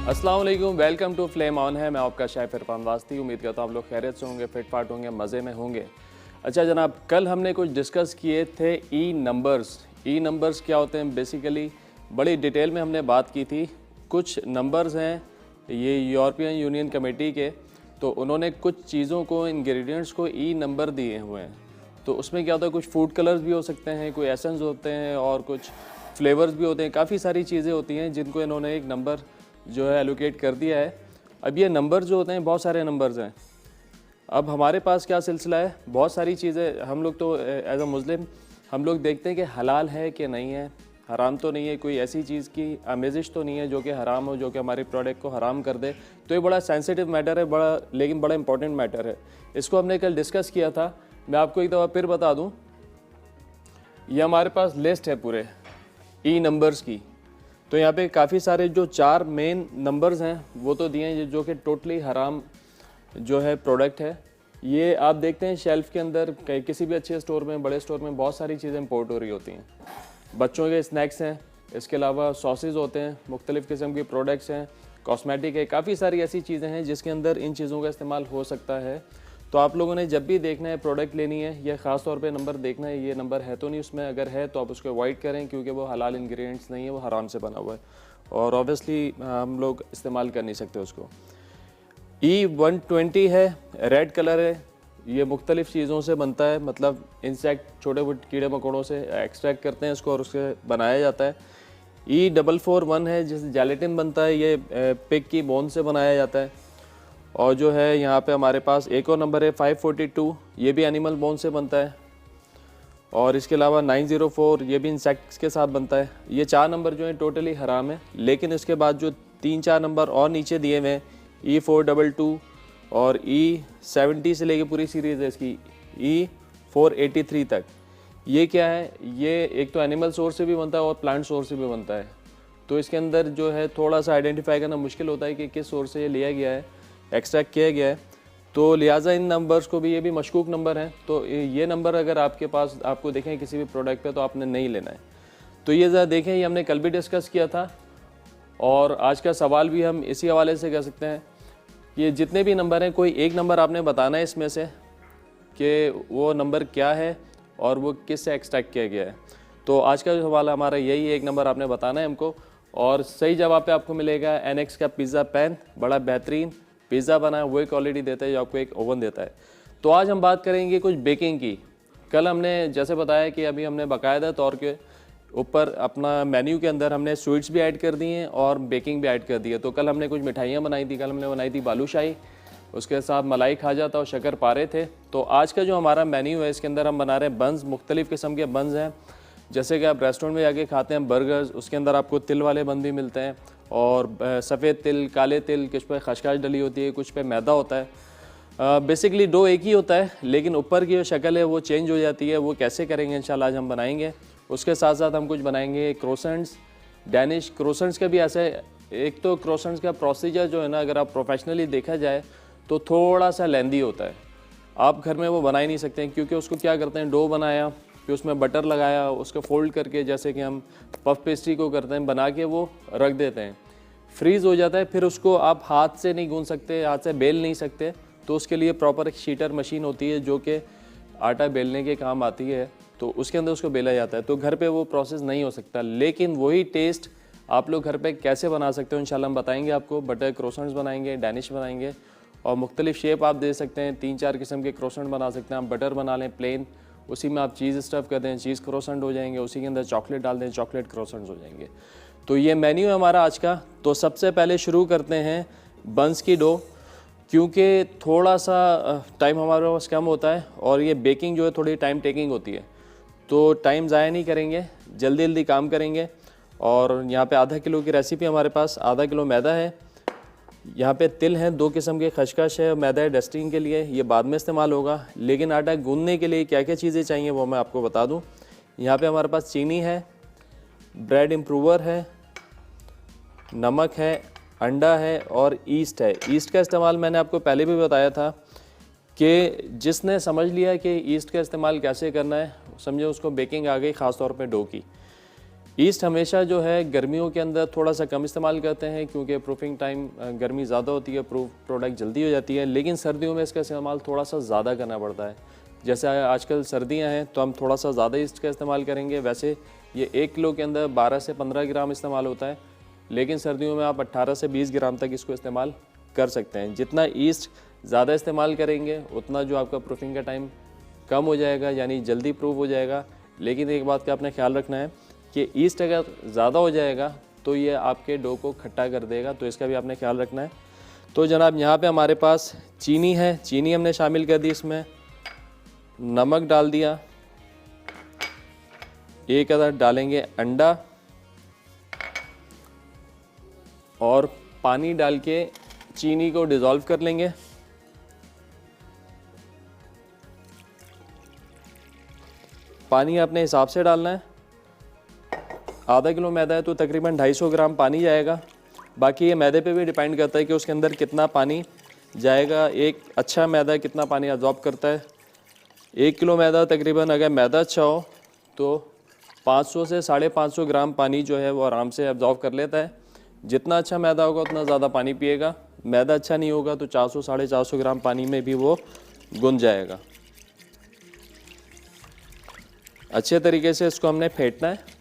अस्सलाम वालेकुम, welcome to flame on है। मैं आपका शेफ इरफान वास्ती। उम्मीद करता हूँ आप लोग खैरियत से होंगे, फिट फाट होंगे, मज़े में होंगे। अच्छा जनाब, कल हमने कुछ डिस्कस किए थे ई नंबर्स। ई नंबर्स क्या होते हैं बेसिकली, बड़ी डिटेल में हमने बात की थी। कुछ नंबर्स हैं ये यूरोपियन यूनियन कमेटी के, तो उन्होंने कुछ चीज़ों को, इंग्रेडिएंट्स को ई नंबर दिए हुए हैं। तो उसमें क्या होता है, कुछ फूड कलर्स भी हो सकते हैं, कोई एसेंस होते हैं और कुछ फ्लेवर्स भी होते हैं। काफ़ी सारी चीज़ें होती हैं जिनको इन्होंने एक नंबर जो है एलोकेट कर दिया है। अब ये नंबर जो होते हैं, बहुत सारे नंबर्स हैं। अब हमारे पास क्या सिलसिला है, बहुत सारी चीज़ें हम लोग तो एज अ मुस्लिम हम लोग देखते हैं कि हलाल है कि नहीं है, हराम तो नहीं है, कोई ऐसी चीज़ की आमेजिश तो नहीं है जो कि हराम हो, जो कि हमारे प्रोडक्ट को हराम कर दे। तो ये बड़ा सेंसिटिव मैटर है, लेकिन बड़ा इंपॉर्टेंट मैटर है। इसको हमने कल डिस्कस किया था। मैं आपको एक दफ़ा फिर बता दूँ, ये हमारे पास लिस्ट है पूरे ई नंबर्स की। तो यहाँ पे काफ़ी सारे जो 4 मेन नंबर्स हैं वो तो दिए हैं, जो कि टोटली हराम जो है प्रोडक्ट है। ये आप देखते हैं शेल्फ़ के अंदर किसी भी अच्छे स्टोर में, बड़े स्टोर में बहुत सारी चीज़ें इंपोर्ट हो रही होती हैं। बच्चों के स्नैक्स हैं, इसके अलावा सॉसेज होते हैं, मुख्तलिफ़ किस्म के प्रोडक्ट्स हैं, कॉस्मेटिक है, काफ़ी सारी ऐसी चीज़ें हैं जिसके अंदर इन चीज़ों का इस्तेमाल हो सकता है। तो आप लोगों ने जब भी देखना है, प्रोडक्ट लेनी है, या ख़ास तौर पे नंबर देखना है, ये नंबर है तो नहीं उसमें, अगर है तो आप उसको अवॉइड करें क्योंकि वो हलाल इंग्रेडिएंट्स नहीं है, वो हराम से बना हुआ है और ऑब्वियसली हम लोग इस्तेमाल कर नहीं सकते उसको। E120 है, रेड कलर है, ये मुख्तलिफ़ चीज़ों से बनता है, मतलब इंसेक्ट, छोटे मोटे कीड़े मकोड़ों से एक्सट्रैक्ट करते हैं इसको और उससे बनाया जाता है। E441 है, जिससे जेलेटिन बनता है, ये पिग की बोन से बनाया जाता है। और जो है यहाँ पे हमारे पास एक और नंबर है 542, ये भी एनिमल बोन से बनता है। और इसके अलावा 904, ये भी इंसेक्ट्स के साथ बनता है। ये 4 नंबर जो हैं टोटली हराम है। लेकिन इसके बाद जो 3-4 नंबर और नीचे दिए हुए हैं, E422 और E70 से लेके पूरी सीरीज़ है इसकी E483 तक, ये क्या है, ये एक तो एनिमल सोर्स से भी बनता है और प्लांट सोर्स से भी बनता है। तो इसके अंदर जो है थोड़ा सा आइडेंटिफाई करना मुश्किल होता है कि किस सोर्स से ये लिया गया है, एक्सट्रैक्ट किया गया है। तो लिहाजा इन नंबर्स को भी, ये भी मशकूक नंबर हैं। तो ये नंबर अगर आपके पास, आपको देखें किसी भी प्रोडक्ट पे, तो आपने नहीं लेना है। तो ये ज़रा देखें, ये हमने कल भी डिस्कस किया था और आज का सवाल भी हम इसी हवाले से कर सकते हैं। ये जितने भी नंबर हैं, कोई एक नंबर आपने बताना है इसमें से कि वो नंबर क्या है और वो किस से एक्सट्रैक्ट किया गया है। तो आज का जो सवाल हमारा यही है, एक नंबर आपने बताना है हमको और सही जवाब पे आपको मिलेगा NX का पिज़्ज़ा पैन। बड़ा बेहतरीन पिज़्ज़ा बनाया, वो एक क्वालिटी देता है जो आपको एक ओवन देता है। तो आज हम बात करेंगे कुछ बेकिंग की। कल हमने जैसे बताया कि अभी हमने बाकायदा तौर के ऊपर अपना मेन्यू के अंदर हमने स्वीट्स भी ऐड कर दी हैं और बेकिंग भी ऐड कर दी है। तो कल हमने कुछ मिठाइयाँ बनाई थी, कल हमने बनाई थी बालूशाही, उसके साथ मलाई खाजा था और शक्कर पारे थे। तो आज का जो हमारा मेन्यू है, इसके अंदर हम बना रहे हैं बन्स, मुख्तलिफ़ किस्म के बन्स हैं। जैसे कि आप रेस्टोरेंट में जाके खाते हैं बर्गर्स, उसके अंदर आपको तिल वाले बन भी मिलते हैं और सफ़ेद तिल, काले तिल, कुछ पे खशखश डली होती है, कुछ पे मैदा होता है। बेसिकली डो एक ही होता है, लेकिन ऊपर की जो शक्ल है वो चेंज हो जाती है। वो कैसे करेंगे इंशाल्लाह आज हम बनाएंगे। उसके साथ साथ हम कुछ बनाएंगे क्रोसेंट्स, डैनिश क्रोसेंट्स का भी ऐसे। एक तो क्रोसेंट्स का प्रोसीजर जो है ना, अगर आप प्रोफेशनली देखा जाए तो थोड़ा सा लेंदी होता है। आप घर में वो बना ही नहीं सकते हैं क्योंकि उसको क्या करते हैं, डो बनाया, फिर उसमें बटर लगाया, उसको फोल्ड करके जैसे कि हम पफ पेस्ट्री को करते हैं, बना के वो रख देते हैं, फ्रीज़ हो जाता है। फिर उसको आप हाथ से नहीं गूंद सकते, हाथ से बेल नहीं सकते। तो उसके लिए प्रॉपर एक शीटर मशीन होती है जो कि आटा बेलने के काम आती है, तो उसके अंदर उसको बेला जाता है। तो घर पे वो प्रोसेस नहीं हो सकता, लेकिन वही टेस्ट आप लोग घर पे कैसे बना सकते हो इंशाल्लाह हम बताएंगे आपको। बटर क्रोसेंट्स बनाएंगे, डैनिश बनाएंगे और मुख्तलिफ शेप आप दे सकते हैं। 3-4 किस्म के क्रोसेंट बना सकते हैं आप। बटर बना लें प्लेन, उसी में आप चीज़ स्टफ़ कर दें, चीज़ क्रोसेंट हो जाएंगे। उसी के अंदर चॉकलेट डाल दें, चॉकलेट क्रोसेंट्स हो जाएंगे। तो ये मेन्यू है हमारा आज का। तो सबसे पहले शुरू करते हैं बंस की डो, क्योंकि थोड़ा सा टाइम हमारे पास कम होता है और ये बेकिंग जो है थोड़ी टाइम टेकिंग होती है। तो टाइम ज़ाया नहीं करेंगे, जल्दी जल्दी काम करेंगे। और यहाँ पे आधा किलो की रेसिपी हमारे पास, आधा किलो मैदा है, यहाँ पे तिल हैं 2 किस्म के, खशखश है, मैदा है डस्टिंग के लिए, ये बाद में इस्तेमाल होगा। लेकिन आटा गूंदने के लिए क्या क्या चीज़ें चाहिए वो मैं आपको बता दूँ। यहाँ पे हमारे पास चीनी है, ब्रेड इम्प्रूवर है, नमक है, अंडा है और ईस्ट है। ईस्ट का इस्तेमाल मैंने आपको पहले भी बताया था कि जिसने समझ लिया कि ईस्ट का इस्तेमाल कैसे करना है, समझे उसको बेकिंग आ गई, ख़ास तौर पे डो की। ईस्ट हमेशा जो है गर्मियों के अंदर थोड़ा सा कम इस्तेमाल करते हैं, क्योंकि प्रूफिंग टाइम गर्मी ज़्यादा होती है, प्रोडक्ट जल्दी हो जाती है। लेकिन सर्दियों में इसका इस्तेमाल थोड़ा सा ज़्यादा करना पड़ता है। जैसे आजकल सर्दियां हैं तो हम थोड़ा सा ज़्यादा ईस्ट का इस्तेमाल करेंगे। वैसे ये 1 किलो के अंदर 12 से 15 ग्राम इस्तेमाल होता है, लेकिन सर्दियों में आप 18 से 20 ग्राम तक इसको इस्तेमाल कर सकते हैं। जितना ईस्ट ज़्यादा इस्तेमाल करेंगे उतना जो आपका प्रूफिंग का टाइम कम हो जाएगा, यानी जल्दी प्रूफ हो जाएगा। लेकिन एक बात का आपने ख्याल रखना है कि ईस्ट अगर ज़्यादा हो जाएगा तो ये आपके डो को खट्टा कर देगा, तो इसका भी आपने ख्याल रखना है। तो जनाब यहाँ पे हमारे पास चीनी है, चीनी हमने शामिल कर दी, इसमें नमक डाल दिया, एक अदर डालेंगे अंडा और पानी डाल के चीनी को डिज़ोल्व कर लेंगे। पानी अपने हिसाब से डालना है। आधा किलो मैदा है तो तकरीबन 250 ग्राम पानी जाएगा। बाकी ये मैदे पे भी डिपेंड करता है कि उसके अंदर कितना पानी जाएगा। एक अच्छा मैदा कितना पानी अब्जॉर्ब करता है। 1 किलो मैदा तकरीबन अगर मैदा अच्छा हो तो 500 से 550 ग्राम पानी जो है वो आराम से अब्जॉर्ब कर लेता है। जितना अच्छा मैदा होगा उतना ज़्यादा पानी पिएगा। मैदा अच्छा नहीं होगा तो 400 से 450 ग्राम पानी में भी वो गुंज जाएगा। अच्छे तरीके से इसको हमने फेंटना है।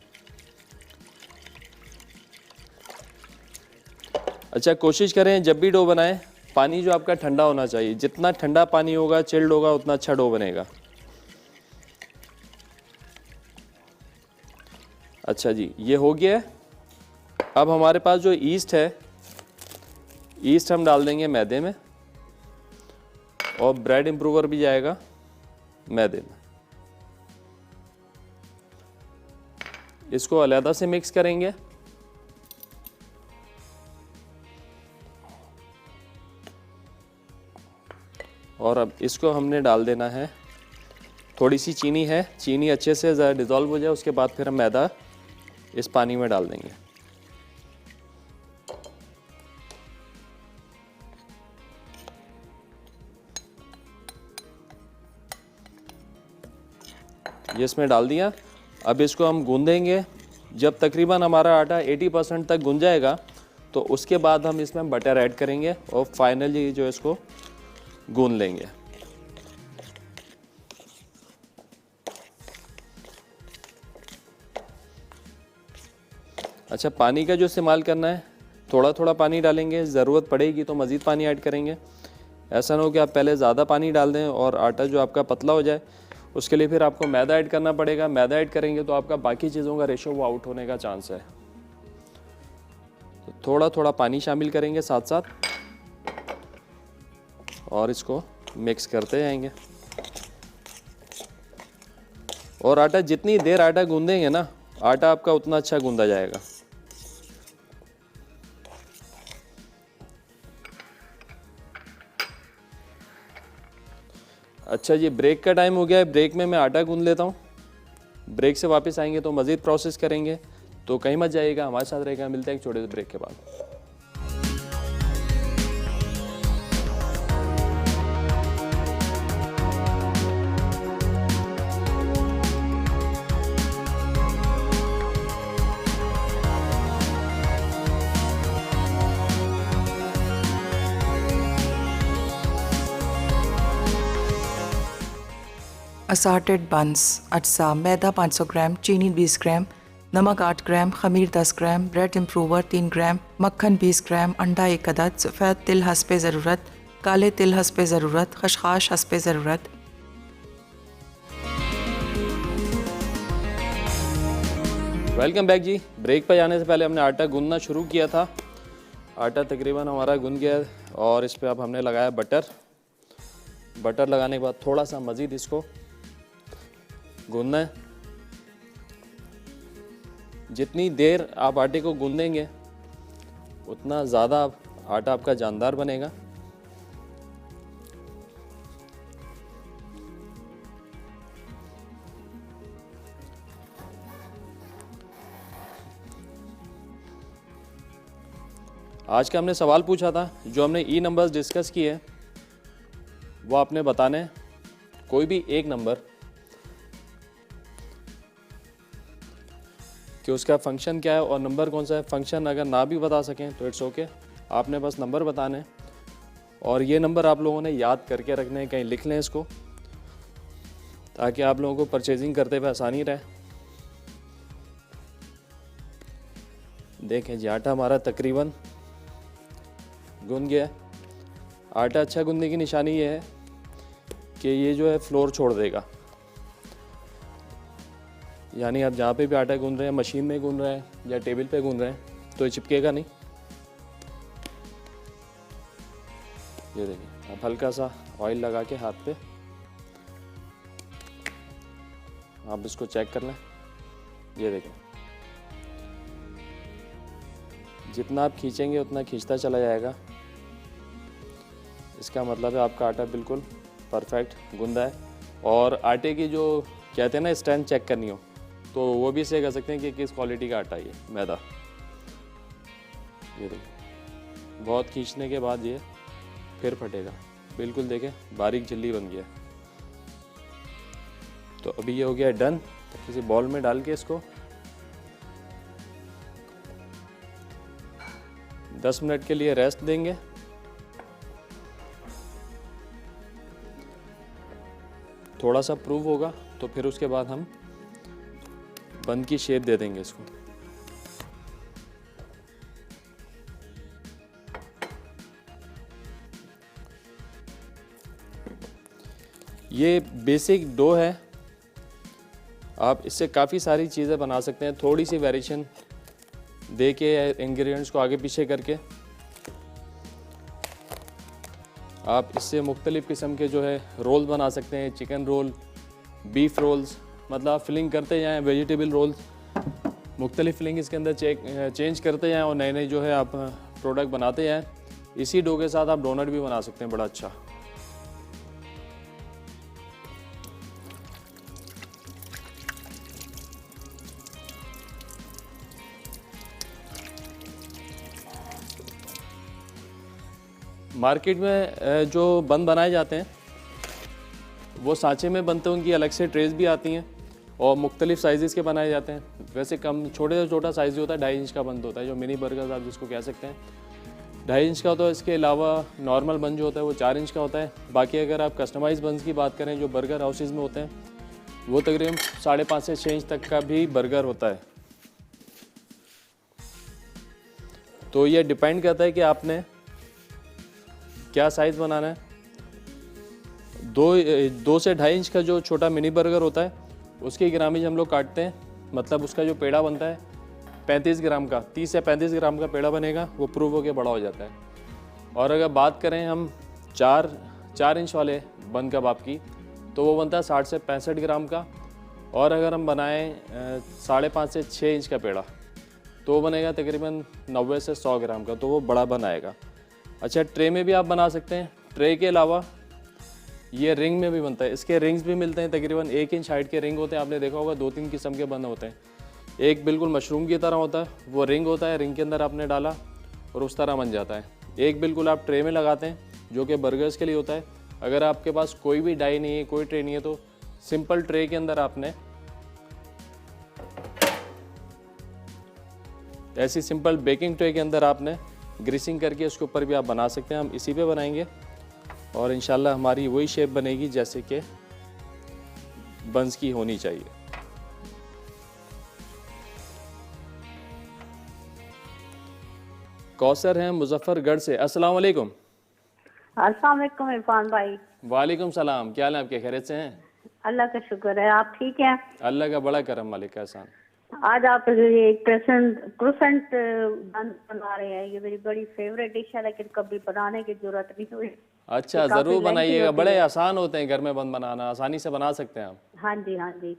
अच्छा, कोशिश करें जब भी डो बनाएं पानी जो आपका ठंडा होना चाहिए। जितना ठंडा पानी होगा, चिल्ड होगा, उतना अच्छा डो बनेगा। अच्छा जी, ये हो गया है। अब हमारे पास जो ईस्ट है, ईस्ट हम डाल देंगे मैदे में और ब्रेड इम्प्रूवर भी जाएगा मैदे में। इसको अलग से मिक्स करेंगे। और अब इसको हमने डाल देना है, थोड़ी सी चीनी है, चीनी अच्छे से ज़रा डिज़ोल्व हो जाए, उसके बाद फिर हम मैदा इस पानी में डाल देंगे। ये इसमें डाल दिया। अब इसको हम गूंदेंगे। जब तकरीबन हमारा आटा 80% तक गूंज जाएगा तो उसके बाद हम इसमें बटर ऐड करेंगे और फाइनली जो इसको गूंद लेंगे। अच्छा, पानी का जो इस्तेमाल करना है, थोड़ा थोड़ा पानी डालेंगे, ज़रूरत पड़ेगी तो मज़ीद पानी ऐड करेंगे। ऐसा ना हो कि आप पहले ज़्यादा पानी डाल दें और आटा जो आपका पतला हो जाए। उसके लिए फिर आपको मैदा ऐड करना पड़ेगा। मैदा ऐड करेंगे तो आपका बाकी चीज़ों का रेशो वो आउट होने का चांस है। तो थोड़ा थोड़ा पानी शामिल करेंगे साथ साथ और इसको मिक्स करते जाएंगे। और आटा जितनी देर आटा गूंदेंगे ना, आटा आपका उतना अच्छा गूंदा जाएगा। अच्छा जी, ब्रेक का टाइम हो गया है। ब्रेक में मैं आटा गूंद लेता हूँ। ब्रेक से वापस आएंगे तो मज़ीद प्रोसेस करेंगे, तो कहीं मत जाइएगा, हमारे साथ रहेगा। मिलते हैं एक छोटे से ब्रेक के बाद। असार्टेड बंस, अज्जा, मैदा 500 ग्राम, चीनी 20 ग्राम, नमक 8 ग्राम, खमीर 10 ग्राम, ब्रेड इम्प्रूवर 3 ग्राम, मक्खन 20 ग्राम, अंडा 1 अदद, सफ़ेद तिल हस्बे ज़रूरत, काले तिल हस्बे ज़रूरत, खशखाश हस्बे ज़रूरत। वेलकम बैक जी। ब्रेक पर जाने से पहले हमने आटा गूंदना शुरू किया था। आटा तकरीबन हमारा गूंद गया और इस पर अब हमने लगाया बटर। बटर लगाने के बाद थोड़ा सा मज़ीद इसको गूंदना है। जितनी देर आप आटे को गूंदेंगे उतना ज़्यादा आटा आपका जानदार बनेगा। आज का हमने सवाल पूछा था, जो हमने ई नंबर्स डिस्कस किए वो आपने बताने हैं। कोई भी एक नंबर कि उसका फंक्शन क्या है और नंबर कौन सा है। फंक्शन अगर ना भी बता सकें तो इट्स ओके, आपने बस नंबर बताने हैं और ये नंबर आप लोगों ने याद करके रखने हैं, कहीं लिख लें इसको ताकि आप लोगों को परचेजिंग करते हुए आसानी रहे। देखें जी आटा हमारा तकरीबन गूंद गया है। आटा अच्छा गूंदने की निशानी ये है कि ये जो है फ्लोर छोड़ देगा, यानी आप जहाँ पे भी आटा गूंद रहे हैं, मशीन में गूंद रहे हैं या टेबल पे गूंद रहे हैं तो ये चिपकेगा नहीं। ये देखिए, आप हल्का सा ऑयल लगा के हाथ पे आप इसको चेक कर लें। ये देखें, जितना आप खींचेंगे उतना खींचता चला जाएगा। इसका मतलब है आपका आटा बिल्कुल परफेक्ट गूंदा है। और आटे की जो कहते हैं ना स्ट्रेंथ चेक करनी हो तो वो भी से कर सकते हैं कि किस क्वालिटी का आटा है ये मैदा। ये देखिए, बहुत खींचने के बाद ये फिर फटेगा। बिल्कुल देखें, बारीक झिल्ली बन गया। तो अभी ये हो गया डन। तो किसी बॉल में डाल के इसको 10 मिनट के लिए रेस्ट देंगे। थोड़ा सा प्रूव होगा तो फिर उसके बाद हम बन की शेप दे देंगे इसको। ये बेसिक डो है, आप इससे काफ़ी सारी चीज़ें बना सकते हैं। थोड़ी सी वेरिएशन दे के इंग्रेडिएंट्स को आगे पीछे करके आप इससे मुख्तलिफ़ किस्म के जो है रोल बना सकते हैं। चिकन रोल, बीफ रोल्स, मतलब फिलिंग करते जाएं। वेजिटेबल रोल्स, मुख्तलिफ़ फिलिंग इसके अंदर चेंज करते जाएं और नए नए जो है आप प्रोडक्ट बनाते जाएं। इसी डो के साथ आप डोनट भी बना सकते हैं बड़ा अच्छा। मार्केट में जो बन बनाए जाते हैं वो सांचे में बनते हैं, उनकी अलग से ट्रेस भी आती हैं और मुख्तलिफ़ साइज़ के बनाए जाते हैं। वैसे कम छोटे से छोटा साइज़ होता है 2.5 इंच का बंद होता है, जो मिनी बर्गर आप जिसको कह सकते हैं 2.5 इंच का होता है। इसके अलावा नॉर्मल बन जो होता है वो 4 इंच का होता है। बाकी अगर आप कस्टमाइज बन्स की बात करें जो बर्गर हाउसेज़ में होते हैं वो तकरीबन 5.5 से 6 इंच तक का भी बर्गर होता है। तो ये डिपेंड करता है कि आपने क्या साइज़ बनाना है। 2 से 2.5 इंच का जो छोटा मिनी बर्गर होता है उसकी ग्रामेज हम लोग काटते हैं, मतलब उसका जो पेड़ा बनता है 35 ग्राम का, 30 से 35 ग्राम का पेड़ा बनेगा, वो प्रूव होकर बड़ा हो जाता है। और अगर बात करें हम 4 इंच वाले बन कबाब की तो वो बनता है 60 से 65 ग्राम का। और अगर हम बनाएं 5.5 से 6 इंच का पेड़ा तो वो बनेगा तकरीबन 90 से 100 ग्राम का, तो वो बड़ा बनाएगा। अच्छा, ट्रे में भी आप बना सकते हैं। ट्रे के अलावा ये रिंग में भी बनता है। इसके रिंग्स भी मिलते हैं, तकरीबन 1 इंच हाइट के रिंग होते हैं। आपने देखा होगा 2-3 किस्म के बन होते हैं। एक बिल्कुल मशरूम की तरह होता है, वो रिंग होता है, रिंग के अंदर आपने डाला और उस तरह बन जाता है। एक बिल्कुल आप ट्रे में लगाते हैं जो कि बर्गर्स के लिए होता है। अगर आपके पास कोई भी डाई नहीं है, कोई ट्रे नहीं है, तो सिंपल ट्रे के अंदर आपने ऐसी सिंपल बेकिंग ट्रे के अंदर आपने ग्रीसिंग करके उसके ऊपर भी आप बना सकते हैं। हम इसी पे बनाएंगे और इंशाल्लाह हमारी वही शेप बनेगी जैसे कि बंस की होनी चाहिए। कौसर हैं मुजफ्फरगढ़ से। अस्सलाम वालेकुम। अस्सलाम वालेकुम इरफान भाई। वालेकुम सलाम। क्या हाल है आपके, खैरियत से हैं? अल्लाह का शुक्र है, आप ठीक हैं? अल्लाह का बड़ा करम, मालिक का एहसान। आज आप ये क्रोसेंट बना रहे हैं, ये मेरी बड़ी फेवरेट डिश है, लेकिन कभी बनाने की जरूरत नहीं हुई। अच्छा, ज़रूर बनाइएगा, बड़े आसान होते हैं घर में बन बनाना, आसानी से बना सकते हैं आप। हाँ जी, हाँ जी।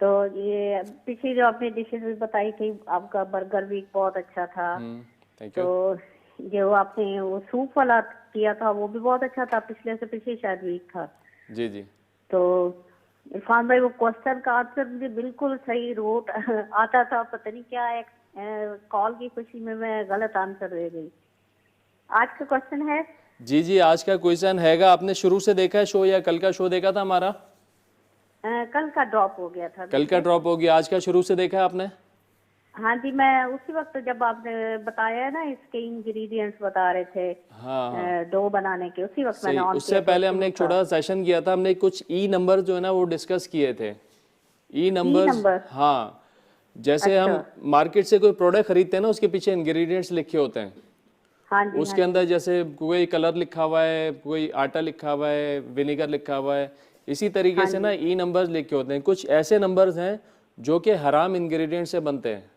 तो ये पिछली जो आपने डिशेज भी बताई थी, आपका बर्गर भी बहुत अच्छा था। Thank you. तो जो आपने वो सूप वाला किया था वो भी बहुत अच्छा था, पिछले से पिछले शायद वीक था। जी जी। तो इरफान भाई वो क्वेश्चन का आंसर मुझे बिल्कुल सही रोट आता था, पता नहीं क्या एक कॉल की खुशी में मैं गलत आंसर दे गई। आज का क्वेश्चन है जी जी, आज का क्वेश्चन हैगा, आपने शुरू से देखा है शो या कल का शो देखा था हमारा? कल का ड्रॉप हो गया था। कल का ड्रॉप हो गया, आज का शुरू से देखा है आपने? हाँ जी, मैं उसी वक्त जब आपने बताया ना इसके इंग्रेडिएंट्स बता रहे थे हाँ डो बनाने के, उसी वक्त सही। मैंने ऑन उससे किया तो पहले हमने शुरू एक था। छोटा सा सेशन किया था, हमने कुछ ई नंबर जो है ना वो डिस्कस किए थे। ई ई नंबर्स, नंबर। हाँ, जैसे अच्छा। हम मार्केट से कोई प्रोडक्ट खरीदते हैं ना, उसके पीछे इंग्रेडिएंट्स लिखे होते हैं। हाँ जी, हाँ उसके अंदर जी। जैसे कोई कलर लिखा हुआ है, कोई आटा लिखा हुआ है, विनेगर लिखा हुआ है, इसी तरीके हाँ से जी। ना ई नंबर्स लिखे होते हैं। कुछ ऐसे नंबर्स हैं जो कि हराम इंग्रेडिएंट से बनते हैं।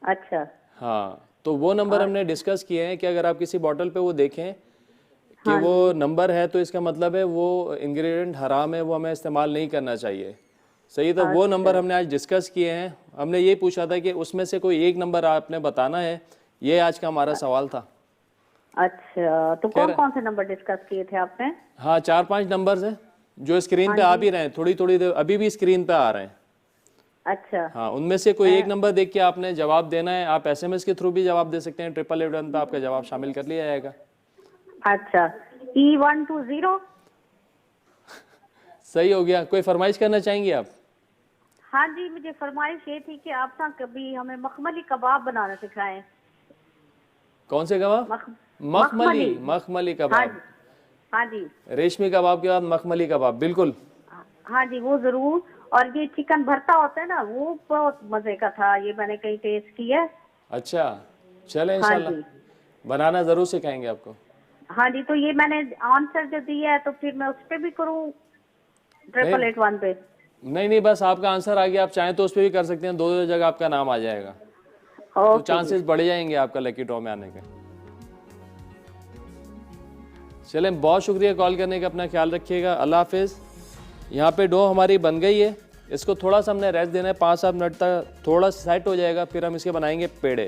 अच्छा। हाँ, तो वो नंबर हमने डिस्कस किए हैं कि अगर आप किसी बॉटल पे वो देखें कि हाँ वो जी। नंबर है, तो इसका मतलब है वो इंग्रेडिएंट हराम है, वो हमें इस्तेमाल नहीं करना चाहिए। सही, तो वो नंबर अच्छा। हमने आज डिस्कस किए हैं। हमने ये पूछा था कि उसमें से कोई एक नंबर आपने बताना है, ये आज का हमारा सवाल था। अच्छा, तो कौन खैर, कौन से नंबर डिस्कस किए थे आपने? हाँ, 4-5 नंबर्स हैं जो स्क्रीन हाँ पे आ जी। भी रहे हैं, थोड़ी थोड़ी देर अभी भी स्क्रीन पे आ रहे हैं। अच्छा। हाँ, उनमें से कोई एक नंबर देख के आपने जवाब देना है। आप एसएमएस के थ्रू भी जवाब दे सकते हैं, 8881 पे आपका जवाब शामिल कर लिया जाएगा। अच्छा, E120। सही हो गया। कोई फरमाइश करना चाहेंगे आप? हाँ जी, मुझे फरमाइश ये थी कि आप ना कभी हमें मखमली कबाब बनाना सिखाएं। कौन से कबाब? मख मखमली, मखमली। मखमली हाँ कबाब। जी। हाँ जी। रेशमी कबाब के बाद मखमली कबाब, बिल्कुल। हाँ जी, वो जरूर। और ये चिकन भरता होता है ना, वो बहुत मजे का था, ये मैंने कहीं टेस्ट किया है। अच्छा, चले हाँ इंशाल्लाह जी। बनाना ज़रूर सिखाएंगे आपको। हाँ जी, तो ये मैंने आंसर जो दिया है तो फिर मैं उस पे भी करूँ, नहीं 8881 पे? नहीं नहीं, बस आपका आंसर आ गया, आप चाहें तो उस पर भी कर सकते हैं, दो दो जगह आपका नाम आ जाएगा, तो ओके जी। चांसेस बढ़ जाएंगे आपका लकी ड्रॉ में आने के। चलें, बहुत शुक्रिया कॉल करने का, अपना ख्याल रखिएगा, अल्लाह हाफिज़। यहाँ पे डो हमारी बन गई है, इसको थोड़ा सा हमने रेस्ट देना है, 5-7 मिनट तक थोड़ा सेट हो जाएगा, फिर हम इसके बनाएंगे पेड़े।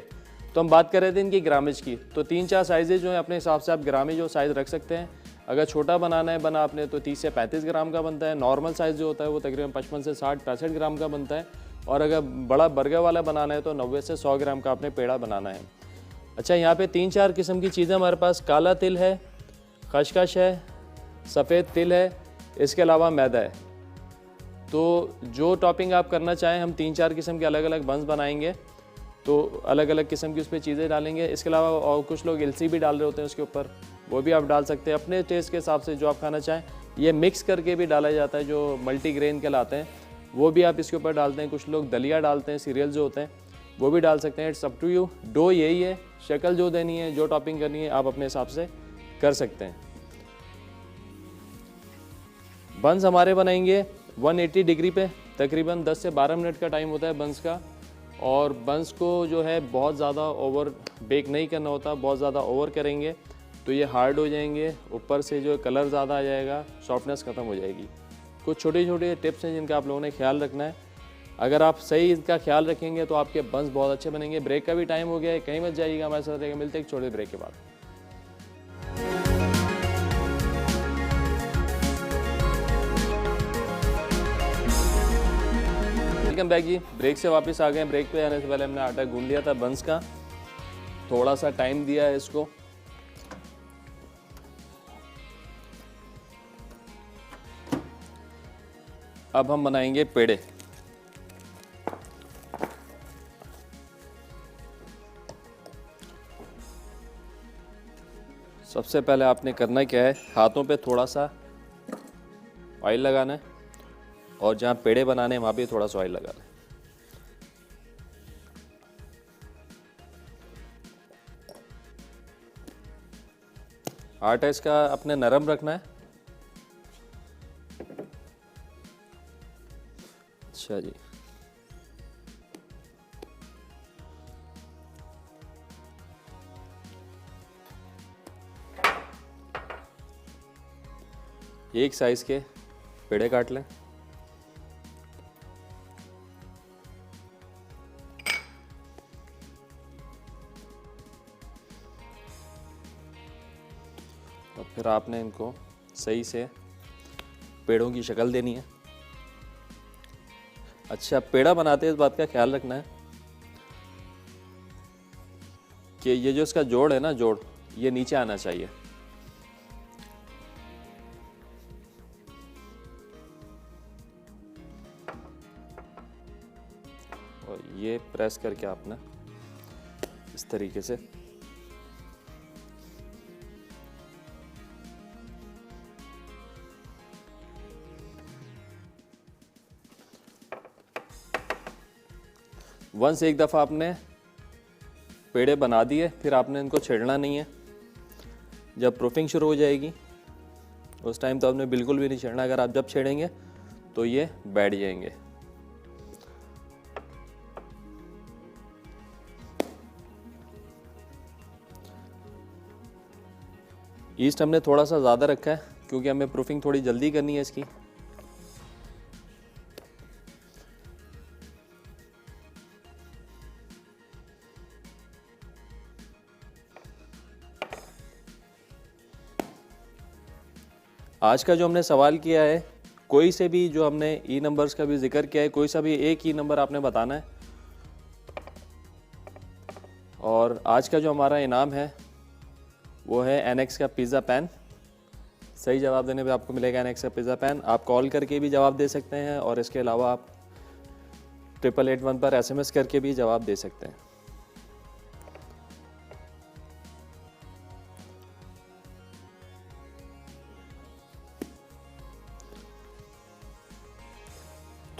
तो हम बात कर रहे थे इनकी ग्रामेज की, तो 3-4 साइजेज जो है अपने हिसाब से आप ग्रामेज जो साइज़ रख सकते हैं। अगर छोटा बनाना है बना आपने तो 30 से 35 ग्राम का बनता है। नॉर्मल साइज़ जो होता है वो तकरीबन 55 से 60-65 ग्राम का बनता है। और अगर बड़ा बर्गर वाला बनाना है तो 90 से 100 ग्राम का आपने पेड़ा बनाना है। अच्छा, यहाँ पे 3-4 किस्म की चीज़ें हमारे पास, काला तिल है, खशखश है, सफ़ेद तिल है, इसके अलावा मैदा है। तो जो टॉपिंग आप करना चाहें, हम 3-4 किस्म के अलग अलग बंस बनाएंगे, तो अलग अलग किस्म की उस पर चीज़ें डालेंगे। इसके अलावा और कुछ लोग इलसी भी डाल रहे होते हैं उसके ऊपर, वो भी आप डाल सकते हैं अपने टेस्ट के हिसाब से जो आप खाना चाहें। ये मिक्स करके भी डाला जाता है, जो मल्टीग्रेन कहलाते हैं, वो भी आप इसके ऊपर डालते हैं। कुछ लोग दलिया डालते हैं, सीरियल जो होते हैं वो भी डाल सकते हैं। It's up to you. डो यही है, शक्ल जो देनी है, जो टॉपिंग करनी है, आप अपने हिसाब से कर सकते हैं। बंस हमारे बनाएंगे 180 डिग्री पे, तकरीबन 10 से 12 मिनट का टाइम होता है बंस का। और बंस को जो है बहुत ज़्यादा ओवर बेक नहीं करना होता, बहुत ज़्यादा ओवर करेंगे तो ये हार्ड हो जाएंगे, ऊपर से जो कलर ज़्यादा आ जाएगा, सॉफ्टनेस ख़त्म हो जाएगी। कुछ छोटे छोटे टिप्स हैं जिनका आप लोगों ने ख्याल रखना है। अगर आप सही इसका ख्याल रखेंगे तो आपके बंस बहुत अच्छे बनेंगे। ब्रेक का भी टाइम हो गया है, कहीं मत जाइएगा, हमारे साथ रहेगा। मिलते हैं एक छोटे ब्रेक के बाद। वेलकम बैक जी, ब्रेक से वापस आ गए। ब्रेक पे आने से पहले हमने आटा गूंद लिया था बंस का, थोड़ा सा टाइम दिया है इसको। अब हम बनाएंगे पेड़े। सबसे पहले आपने करना क्या है, हाथों पे थोड़ा सा ऑयल लगाना है और जहाँ पेड़े बनाने हैं वहाँ पे थोड़ा सा ऑयल लगाना है। आटा इसका अपने नरम रखना है। अच्छा जी, एक साइज के पेड़े काट लें। और फिर आपने इनको सही से पेड़ों की शक्ल देनी है। अच्छा, पेड़ा बनाते हैं इस बात का ख्याल रखना है कि ये जो इसका जोड़ है ना, जोड़ ये नीचे आना चाहिए। और ये प्रेस करके आपने इस तरीके से वंस एक दफ़ा आपने पेड़े बना दिए, फिर आपने इनको छेड़ना नहीं है। जब प्रूफिंग शुरू हो जाएगी उस टाइम तो आपने बिल्कुल भी नहीं छेड़ना। अगर आप जब छेड़ेंगे तो ये बैठ जाएंगे। ईस्ट हमने थोड़ा सा ज़्यादा रखा है क्योंकि हमें प्रूफिंग थोड़ी जल्दी करनी है इसकी। आज का जो हमने सवाल किया है, कोई से भी जो हमने ई नंबर्स का भी जिक्र किया है, कोई सा भी एक ई नंबर आपने बताना है। और आज का जो हमारा इनाम है वो है NX का पिज़्ज़ा पैन। सही जवाब देने पे आपको मिलेगा NX का पिज़्ज़ा पैन। आप कॉल करके भी जवाब दे सकते हैं और इसके अलावा आप 8881 पर SMS करके भी जवाब दे सकते हैं।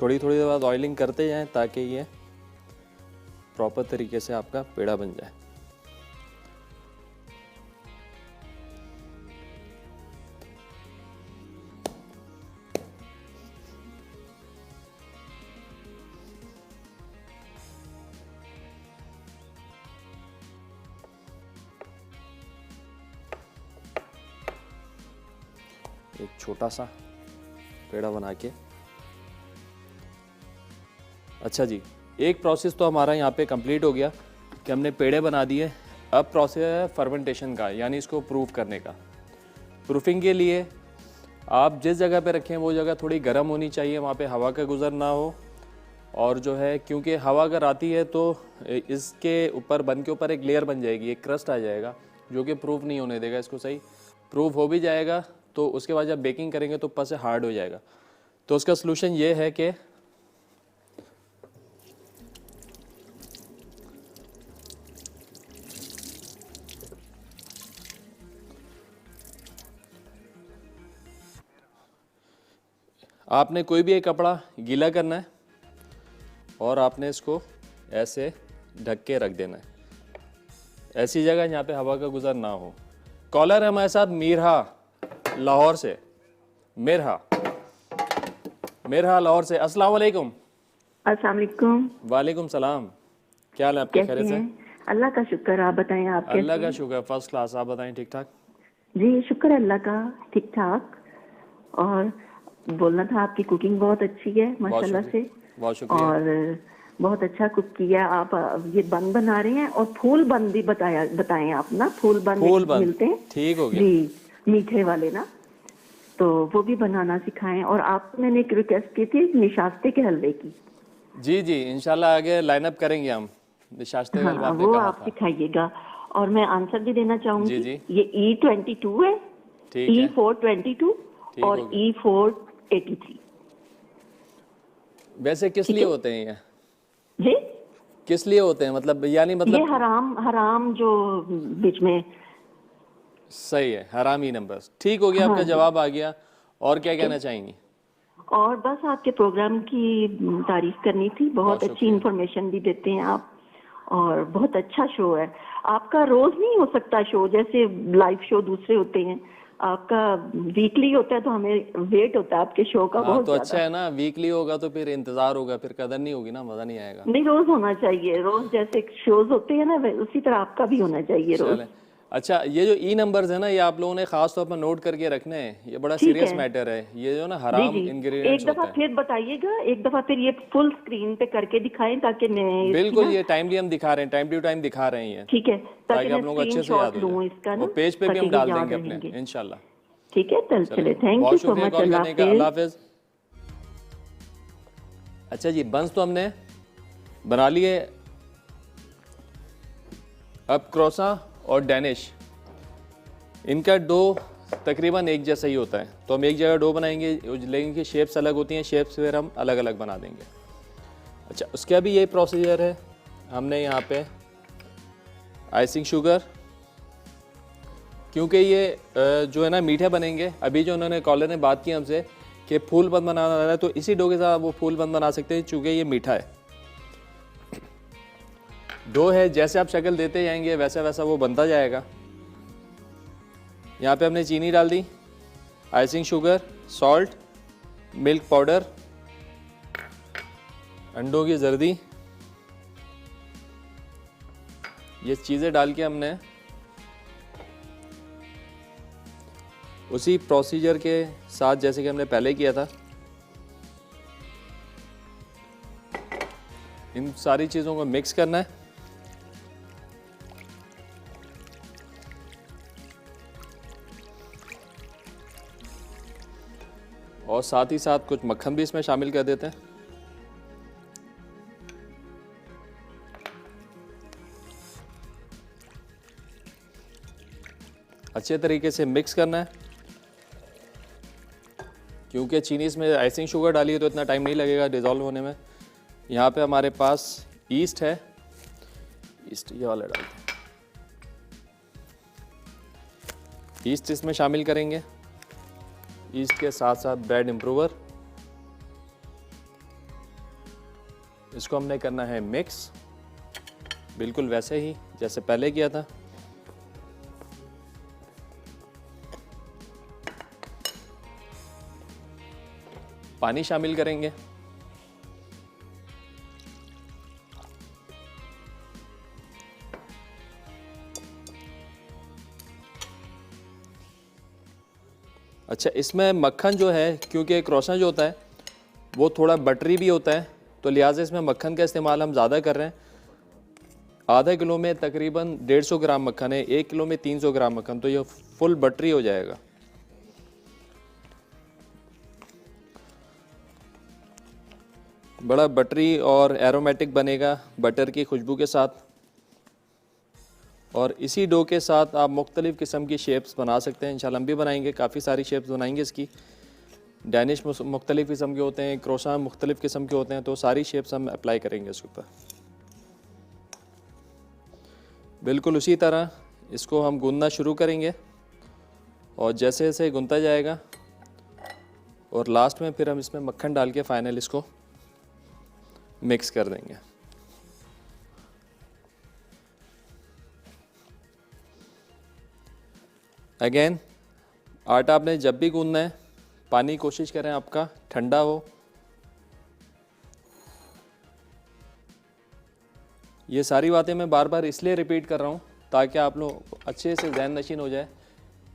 थोड़ी थोड़ी देर बाद ऑयलिंग करते जाएं ताकि ये प्रॉपर तरीके से आपका पेड़ा बन जाए। एक छोटा सा पेड़ा बना के, अच्छा जी, एक प्रोसेस तो हमारा यहाँ पे कंप्लीट हो गया कि हमने पेड़े बना दिए। अब प्रोसेस है फर्मेंटेशन का, यानी इसको प्रूफ करने का। प्रूफिंग के लिए आप जिस जगह पे रखें वो जगह थोड़ी गर्म होनी चाहिए, वहाँ पे हवा का गुजर ना हो। और जो है क्योंकि हवा अगर आती है तो इसके ऊपर बन के ऊपर एक लेयर बन जाएगी, एक क्रस्ट आ जाएगा जो कि प्रूफ नहीं होने देगा इसको सही। प्रूफ हो भी जाएगा तो उसके बाद जब बेकिंग करेंगे तो ऊपर से हार्ड हो जाएगा। तो उसका सलूशन ये है कि आपने कोई भी एक कपड़ा गीला करना है और आपने इसको ऐसे ढक के रख देना है, ऐसी जगह जहाँ पे हवा का गुजर ना हो। कॉलर है हमारे साथ मीरहा लाहौर से। मिरहा लाहौर से। अस्सलाम वालेकुम। अस्सलाम वालेकुम। वालेकुम सलाम। क्या हाल है आपके? खैरियत से? अल्लाह का शुक्र, आप बताएं आप कैसे? अल्लाह का शुक्र, फर्स्ट क्लास। आप बताएं ठीक ठाक? जी शुक्र अल्लाह का, ठीक ठाक। और बोलना था आपकी कुकिंग बहुत अच्छी है माशाल्लाह से। बहुत शुक्रिया। और बहुत अच्छा कुक किया आप। ये बन बना रहे हैं और फूल बन भी बताएं आप ना। फूल बन मिलते हैं, ठीक हो गया जी, मीठे वाले ना, तो वो भी बनाना सिखाएं। और आप मैंने एक रिक्वेस्ट की थी निशास्ते के हलवे की। जी जी, इंशाल्लाह आगे लाइन अप करेंगे हम। निशास्ते का हलवा आपने वो कहा आप था। सिखाइएगा। और मैं आंसर भी देना चाहूंगी। जी। ये E22 है, ठीक है। E422 और E483। वैसे किस लिए होते हैं ये? जी, किस लिए होते हैं मतलब, यानी ये मतलब हराम जो बीच में। सही है, हरामी नंबर्स। ठीक हो गया, आपका जवाब आ गया। और क्या कहना चाहेंगी? और बस आपके प्रोग्राम की तारीफ करनी थी। बहुत अच्छी शुक्रिया। इंफॉर्मेशन भी देते हैं आप और बहुत अच्छा शो है आपका। रोज नहीं हो सकता शो, जैसे लाइव शो दूसरे होते हैं, आपका वीकली होता है, तो हमें वेट होता है आपके शो का हाँ, बहुत तो अच्छा ज्यादा। है ना, वीकली होगा तो फिर इंतजार होगा, फिर कदर नहीं होगी ना, मजा नहीं आएगा। नहीं, रोज होना चाहिए। रोज जैसे शोज होते हैं ना, उसी तरह आपका भी होना चाहिए रोज। चलें। अच्छा, ये जो ई नंबर्स है ना, ये आप लोगों ने खास तौर पर नोट करके रखने हैं। ये बड़ा ठीक सीरियस है। मैटर है। ये जो ना जी हराम जी, इंग्रेडिएंट्स एक होता दफा है। फिर बताइएगा, एक दफा फिर ये फुल स्क्रीन पे करके दिखाएं ताकि मैं इसकी बिल्कुल, ना- ये टाइमली हम दिखा रहे हैं, टाइम टू टाइम दिखा रहे हैं ये, ठीक है, ताकि मैं आप लोगों को अच्छे से याद स्क्रीनशॉट हो लूं जाए। इसका ना, और पेज पे भी ताकि हम ये डाल याद देंगे अपने, रहेंगे। इंशाल्लाह। ठीक है, चले, थैंक यू बहुत सो शुक्रिया मच। कॉल अल्लाह करने का। अल्लाह हाफिज। हाफिज। अच्छा जी, बंस तो हमने बना लिए। अब क्रोसा और डैनिश, इनका डो तकरीबन एक जैसा ही होता है, तो हम एक जगह डो बनाएंगे, लेकिन की शेप्स अलग होती हैं, शेप्स फिर हम अलग अलग बना देंगे। अच्छा। अच्छा, उसका भी यही प्रोसीजर है। हमने यहाँ पे आइसिंग शुगर, क्योंकि ये जो है ना मीठे बनेंगे। अभी जो उन्होंने कॉलर ने बात की हमसे कि फूल बंद बनाना है, तो इसी डो के साथ वो फूल बंद बना सकते हैं, चूँकि ये मीठा है। डो है, जैसे आप शक्ल देते जाएंगे वैसा वैसा वो बनता जाएगा। यहाँ पे हमने चीनी डाल दी, icing sugar, salt, milk powder, अंडों की जर्दी, ये चीज़ें डाल के हमने उसी प्रोसीजर के साथ जैसे कि हमने पहले किया था, इन सारी चीज़ों को मिक्स करना है। और साथ ही साथ कुछ मक्खन भी इसमें शामिल कर देते हैं। अच्छे तरीके से मिक्स करना है, क्योंकि चीनी इसमें आइसिंग शुगर डाली है तो इतना टाइम नहीं लगेगा डिज़ोल्व होने में। यहाँ पे हमारे पास ईस्ट है, ईस्ट ये वाला डालते हैं। ईस्ट इसमें शामिल करेंगे, ईस्ट के साथ साथ ब्रेड इम्प्रूवर। इसको हमने करना है मिक्स, बिल्कुल वैसे ही जैसे पहले किया था। पानी शामिल करेंगे। अच्छा, इसमें मक्खन जो है, क्योंकि क्रोसान जो होता है वो थोड़ा बटरी भी होता है, तो लिहाजा इसमें मक्खन का इस्तेमाल हम ज़्यादा कर रहे हैं। आधा किलो में तकरीबन 150 ग्राम मक्खन है, 1 किलो में 300 ग्राम मक्खन, तो ये फुल बटरी हो जाएगा। बड़ा बटरी और एरोमेटिक बनेगा बटर की खुशबू के साथ। और इसी डो के साथ आप मुख्तलिफ़ किस्म की शेप्स बना सकते हैं। इंशाल्लाह हम भी बनाएंगे, काफ़ी सारी शेप्स बनाएंगे इसकी। डैनिश मुख्तलिफ़ किस्म के होते हैं, क्रोसान मुख्तलिफ़ किस्म के होते हैं, तो सारी शेप्स हम अप्लाई करेंगे इसके ऊपर। बिल्कुल उसी तरह इसको हम गूंदना शुरू करेंगे, और जैसे जैसे गूंदता जाएगा और लास्ट में फिर हम इसमें मक्खन डाल के फाइनल इसको मिक्स कर देंगे। अगेन, आटा आपने जब भी गूंदना है, पानी कोशिश करें आपका ठंडा हो। ये सारी बातें मैं बार बार इसलिए रिपीट कर रहा हूँ ताकि आप लोग अच्छे से ज़हन नशीन हो जाए,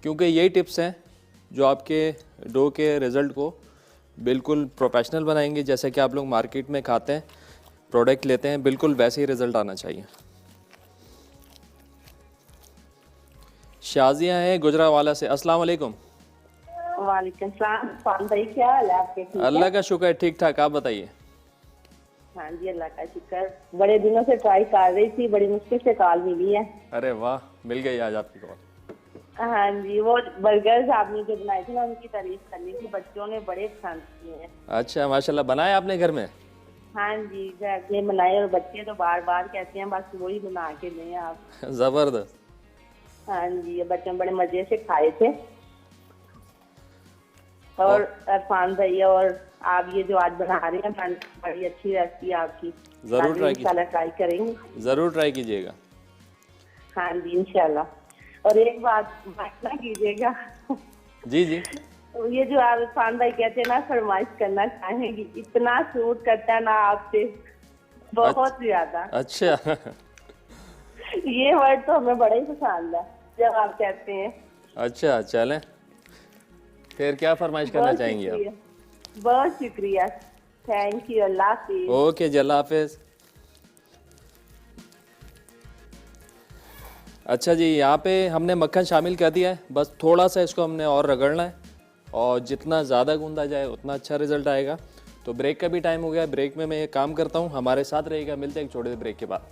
क्योंकि यही टिप्स हैं जो आपके डो के रिज़ल्ट को बिल्कुल प्रोफेशनल बनाएंगे। जैसे कि आप लोग मार्केट में खाते हैं, प्रोडक्ट लेते हैं, बिल्कुल वैसे ही रिज़ल्ट आना चाहिए। शाजिया है गुजरावाला से। अस्सलाम वालेकुम। वालेकुम सलाम। फान भाई क्या हाल है आपके? ठीक है? अल्लाह का शुक्र है, ठीक ठाक। आप बताइए। हाँ जी, अल्लाह का शुक्र। बड़े दिनों से ट्राई कर रही थी, बड़ी मुश्किल से कॉल मिली है। अरे वाह, मिल गई आज आपकी कॉल। हाँ जी, वो बर्गर्स आपने जो बनाए थे ना, उनकी तारीफ करनी थी, बच्चों ने बड़े पसंद किए हैं। अच्छा, माशाल्लाह। बनाए आपने घर में? हाँ जी, घर में बनाए, और बच्चे तो बार बार कहते हैं बस वही बना के दें आप। ज़बरदस्त। हाँ जी, ये बच्चे बड़े मजे से खाए थे। और अरफान भैया और आप ये जो आज बना रहे हैं, बड़ी अच्छी रेसिपी आपकी। ज़रूर ट्राई करेंगे। ज़रूर ट्राई कीजिएगा। हाँ जी, इंशाल्लाह। और एक बात ना कीजिएगा। जी जी। ये जो आप इरफान भाई कहते हैं ना, फरमाइश करना चाहेंगी, इतना सूट करता है ना आपसे, बहुत ज्यादा। अच्छा। ये वर्ड तो हमें बड़ा ही पसंद है जब आप कहते हैं। अच्छा, चलें फिर क्या फरमाइश करना चाहेंगी आप? बहुत शुक्रिया, थैंक यू। अल्लाह हाफिज़। ओके जी, अल्लाह हाफिज़। अच्छा जी, यहाँ पे हमने मक्खन शामिल कर दिया है, बस थोड़ा सा इसको हमने और रगड़ना है, और जितना ज़्यादा गूंदा जाए उतना अच्छा रिजल्ट आएगा। तो ब्रेक का भी टाइम हो गया, ब्रेक में मैं ये काम करता हूँ, हमारे साथ रहेगा। मिलते हैं एक छोटे से ब्रेक के बाद।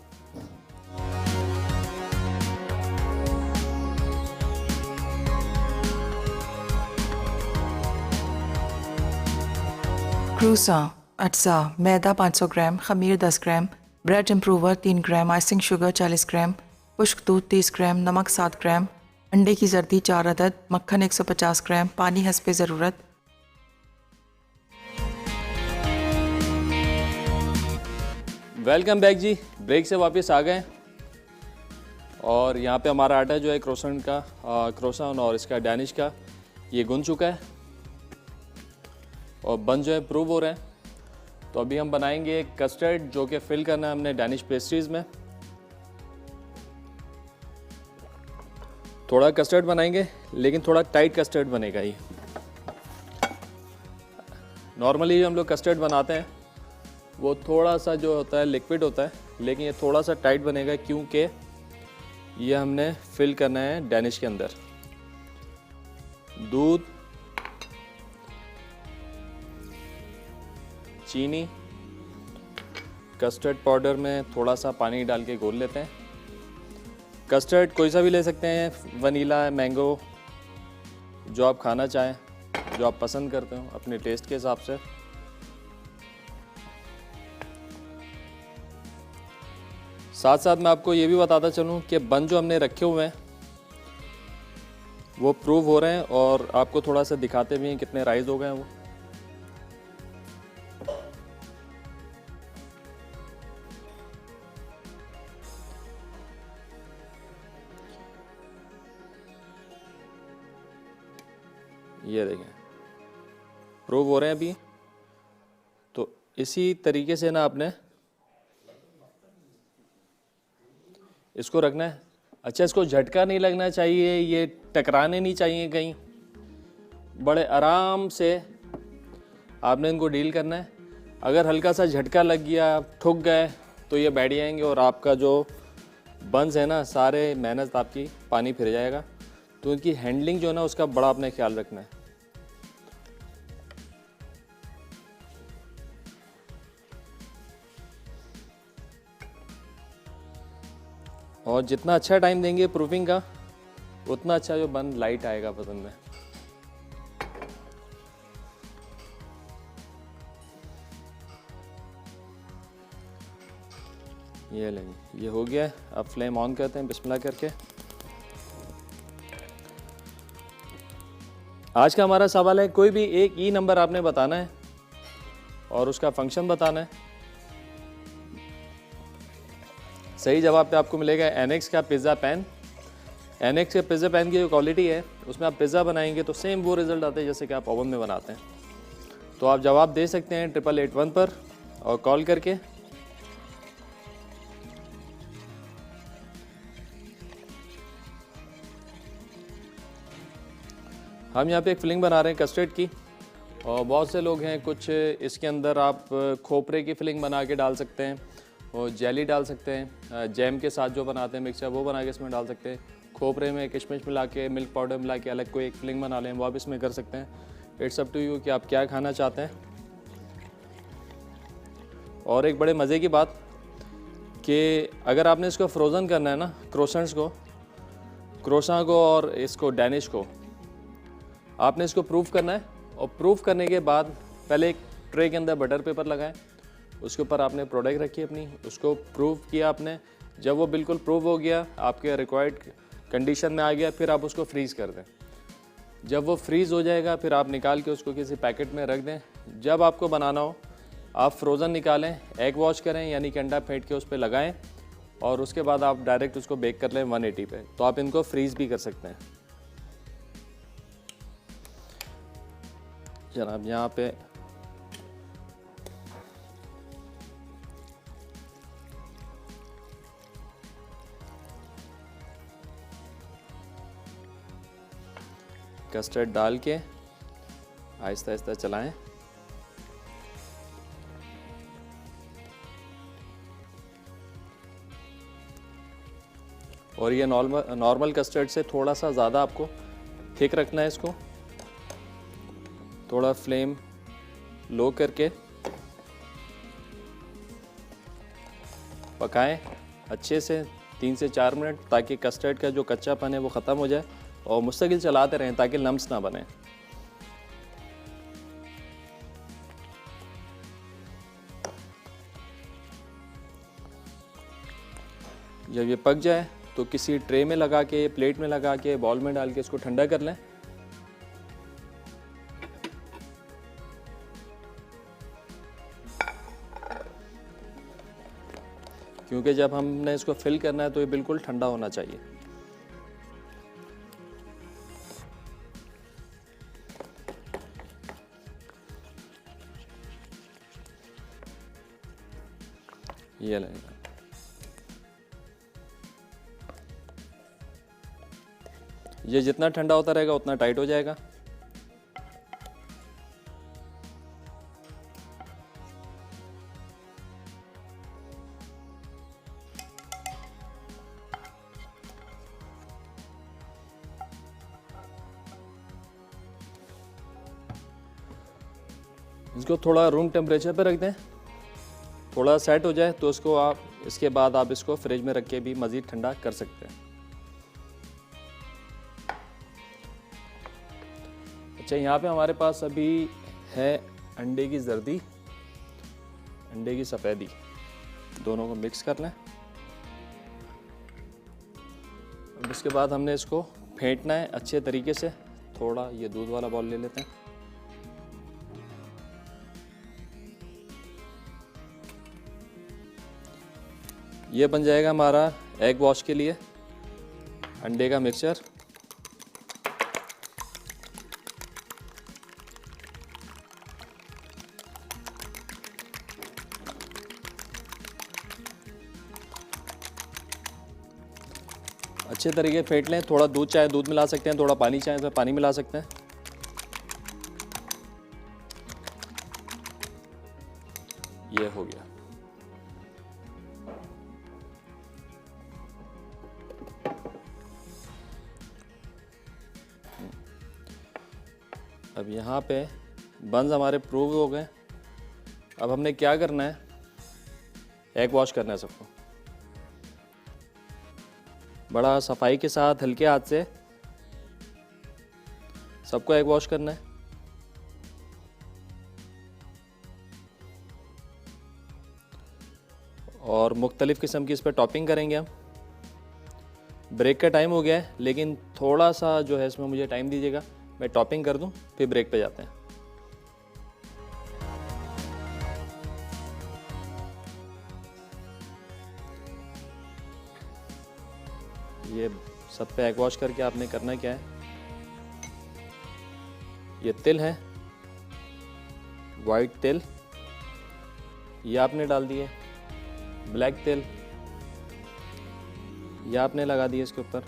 Croissant, अज्जा मैदा 500 ग्राम, खमीर 10 ग्राम, ब्रेड इम्प्रूवर 3 ग्राम, आइसिंग शुगर 40 ग्राम, खुश्क दूध 30 ग्राम, नमक 7 ग्राम, अंडे की जर्दी 4 अदद, मक्खन 150 ग्राम, पानी हस्बे ज़रूरत। वेलकम बैक जी, ब्रेक से वापस आ गए और यहाँ पे हमारा आटा जो है क्रोसन और इसका डैनिश का ये गुन चुका है और बन जो है प्रूव हो रहे हैं। तो अभी हम बनाएंगे कस्टर्ड जो कि फिल करना है हमने डैनिश पेस्ट्रीज में। थोड़ा कस्टर्ड बनाएंगे लेकिन थोड़ा टाइट कस्टर्ड बनेगा ये। नॉर्मली हम लोग कस्टर्ड बनाते हैं वो थोड़ा सा जो होता है लिक्विड होता है, लेकिन ये थोड़ा सा टाइट बनेगा क्योंकि ये हमने फिल करना है डैनिश के अंदर। दूध, चीनी, कस्टर्ड पाउडर में थोड़ा सा पानी डाल के घोल लेते हैं। कस्टर्ड कोई सा भी ले सकते हैं, वनीला, मैंगो, जो आप खाना चाहें, जो आप पसंद करते हो अपने टेस्ट के हिसाब से। साथ साथ मैं आपको ये भी बताता चलूँ कि बन जो हमने रखे हुए हैं वो प्रूव हो रहे हैं और आपको थोड़ा सा दिखाते भी हैं कितने राइज हो गए हैं वो। ये देखें प्रूव हो रहे हैं अभी। तो इसी तरीके से ना आपने इसको रखना है। अच्छा, इसको झटका नहीं लगना चाहिए, ये टकराने नहीं चाहिए कहीं, बड़े आराम से आपने इनको डील करना है। अगर हल्का सा झटका लग गया, ठुक गए तो ये बैठ जाएंगे और आपका जो बंस है ना सारे मेहनत आपकी पानी फिर जाएगा। तो इनकी हैंडलिंग जो है ना उसका बड़ा आपने ख्याल रखना है। और जितना अच्छा टाइम देंगे प्रूफिंग का उतना अच्छा जो बन लाइट आएगा पसंद में। ये लेंगे, ये हो गया। अब फ्लेम ऑन करते हैं बिस्मिल्लाह करके। आज का हमारा सवाल है, कोई भी एक ई नंबर आपने बताना है और उसका फंक्शन बताना है। सही जवाब पे आपको मिलेगा एनेक्स का पिज़्ज़ा पैन। एनेक्स के पिज़्ज़ा पैन की जो क्वालिटी है उसमें आप पिज़्ज़ा बनाएंगे तो सेम वो रिज़ल्ट आते हैं जैसे कि आप ओवन में बनाते हैं। तो आप जवाब दे सकते हैं 8881 पर और कॉल करके। हम यहाँ पे एक फिलिंग बना रहे हैं कस्टर्ड की और बहुत से लोग हैं, कुछ इसके अंदर आप खोपरे की फिलिंग बना के डाल सकते हैं और जेली डाल सकते हैं। जैम के साथ जो बनाते हैं मिक्सचर वो बना के इसमें डाल सकते हैं। खोपरे में किशमिश मिला के, मिल्क पाउडर मिला के अलग कोई एक फिलिंग बना लें, वो आप इसमें कर सकते हैं। इट्स अप टू यू कि आप क्या खाना चाहते हैं। और एक बड़े मज़े की बात कि अगर आपने इसको फ्रोज़न करना है ना, क्रोसान को और इसको डैनिश को, आपने इसको प्रूफ करना है। और प्रूफ करने के बाद पहले एक ट्रे के अंदर बटर पेपर लगाएं, उसके ऊपर आपने प्रोडक्ट रखी अपनी, उसको प्रूफ किया आपने। जब वो बिल्कुल प्रूफ हो गया, आपके रिक्वायर्ड कंडीशन में आ गया, फिर आप उसको फ्रीज़ कर दें। जब वो फ्रीज़ हो जाएगा फिर आप निकाल के उसको किसी पैकेट में रख दें। जब आपको बनाना हो आप फ्रोज़न निकालें, एग वॉश करें यानी कि अंडा फेंट के उस पर लगाएं और उसके बाद आप डायरेक्ट उसको बेक कर लें 180 पे। तो आप इनको फ्रीज़ भी कर सकते हैं। जनाब यहाँ पे कस्टर्ड डाल के आहिस्ता आहिस्ता चलाएं। और ये नॉर्मल कस्टर्ड से थोड़ा सा ज़्यादा आपको थिक रखना है। इसको थोड़ा फ्लेम लो करके पकाएं अच्छे से 3 से 4 मिनट, ताकि कस्टर्ड का जो कच्चापन है वो ख़त्म हो जाए और मुस्तकिल चलाते रहें ताकि लम्स ना बने। जब ये पक जाए तो किसी ट्रे में लगा के, प्लेट में लगा के, बाउल में डाल के इसको ठंडा कर लें। क्योंकि जब हमने इसको फिल करना है तो ये बिल्कुल ठंडा होना चाहिए। ये लगेगा। ये जितना ठंडा होता रहेगा उतना टाइट हो जाएगा। इसको थोड़ा रूम टेम्परेचर पे रख दें, थोड़ा सेट हो जाए तो इसको आप, इसके बाद आप इसको फ्रिज में रख के भी मज़ीद ठंडा कर सकते हैं। अच्छा, यहाँ पे हमारे पास अभी है अंडे की जर्दी, अंडे की सफ़ेदी, दोनों को मिक्स कर लें। अब इसके बाद हमने इसको फेंटना है अच्छे तरीके से। थोड़ा ये दूध वाला बाउल ले लेते हैं। ये बन जाएगा हमारा एग वॉश के लिए अंडे का मिक्सचर। अच्छे तरीके फेंट लें। थोड़ा दूध चाहे दूध मिला सकते हैं, थोड़ा पानी चाहे तो पानी मिला सकते हैं। ये हो गया। अब यहाँ पे बंस हमारे प्रूव हो गए। अब हमने क्या करना है, एग वॉश करना है सबको बड़ा सफाई के साथ, हल्के हाथ से सबको एग वॉश करना है। और मुख्तलिफ़ किस्म की इस पर टॉपिंग करेंगे हम। ब्रेक का टाइम हो गया है, लेकिन थोड़ा सा जो है इसमें मुझे टाइम दीजिएगा, मैं टॉपिंग कर दूं, फिर ब्रेक पे जाते हैं। ये सब पे एग वॉश करके आपने करना क्या है, ये तिल है, वाइट तिल ये आपने डाल दिए, ब्लैक तिल ये आपने लगा दिए इसके ऊपर,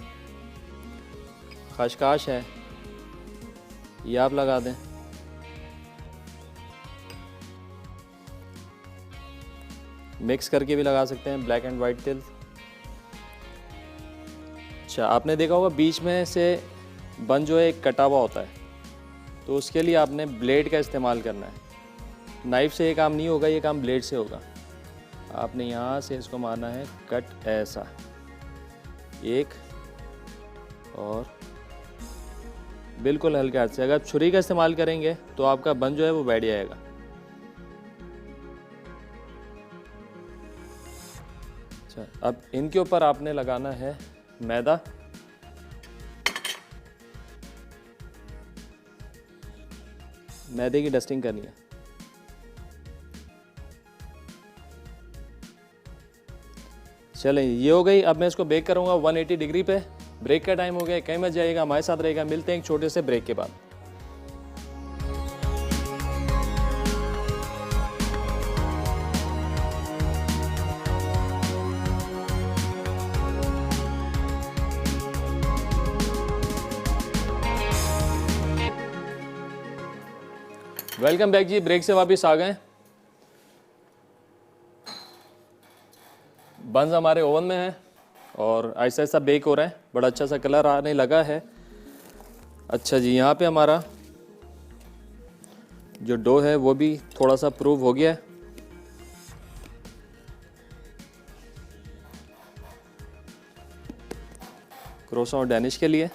खशखाश है ये आप लगा दें, मिक्स करके भी लगा सकते हैं ब्लैक एंड वाइट तिल। अच्छा, आपने देखा होगा बीच में से बन जो है एक कटा हुआ होता है, तो उसके लिए आपने ब्लेड का इस्तेमाल करना है। नाइफ से ये काम नहीं होगा, ये काम ब्लेड से होगा। आपने यहाँ से इसको मारना है कट, ऐसा एक, और बिल्कुल हल्के हाथ से। अगर आप छुरी का इस्तेमाल करेंगे तो आपका बन जो है वो बैठ जाएगा। अच्छा, अब इनके ऊपर आपने लगाना है मैदा। मैदे की डस्टिंग करनी है। चलें, ये हो गई। अब मैं इसको बेक करूंगा 180 डिग्री पे। ब्रेक का टाइम हो गया, कहीं मत जाइएगा, हमारे साथ रहेगा। मिलते हैं एक छोटे से ब्रेक के बाद। वेलकम बैक जी, ब्रेक से वापस आ गए। बंस हमारे ओवन में है और ऐसा ऐसा बेक हो रहा है, बड़ा अच्छा सा कलर आने लगा है। अच्छा जी, यहाँ पे हमारा जो डो है वो भी थोड़ा सा प्रूव हो गया है। क्रोसॉन और डैनिश के लिए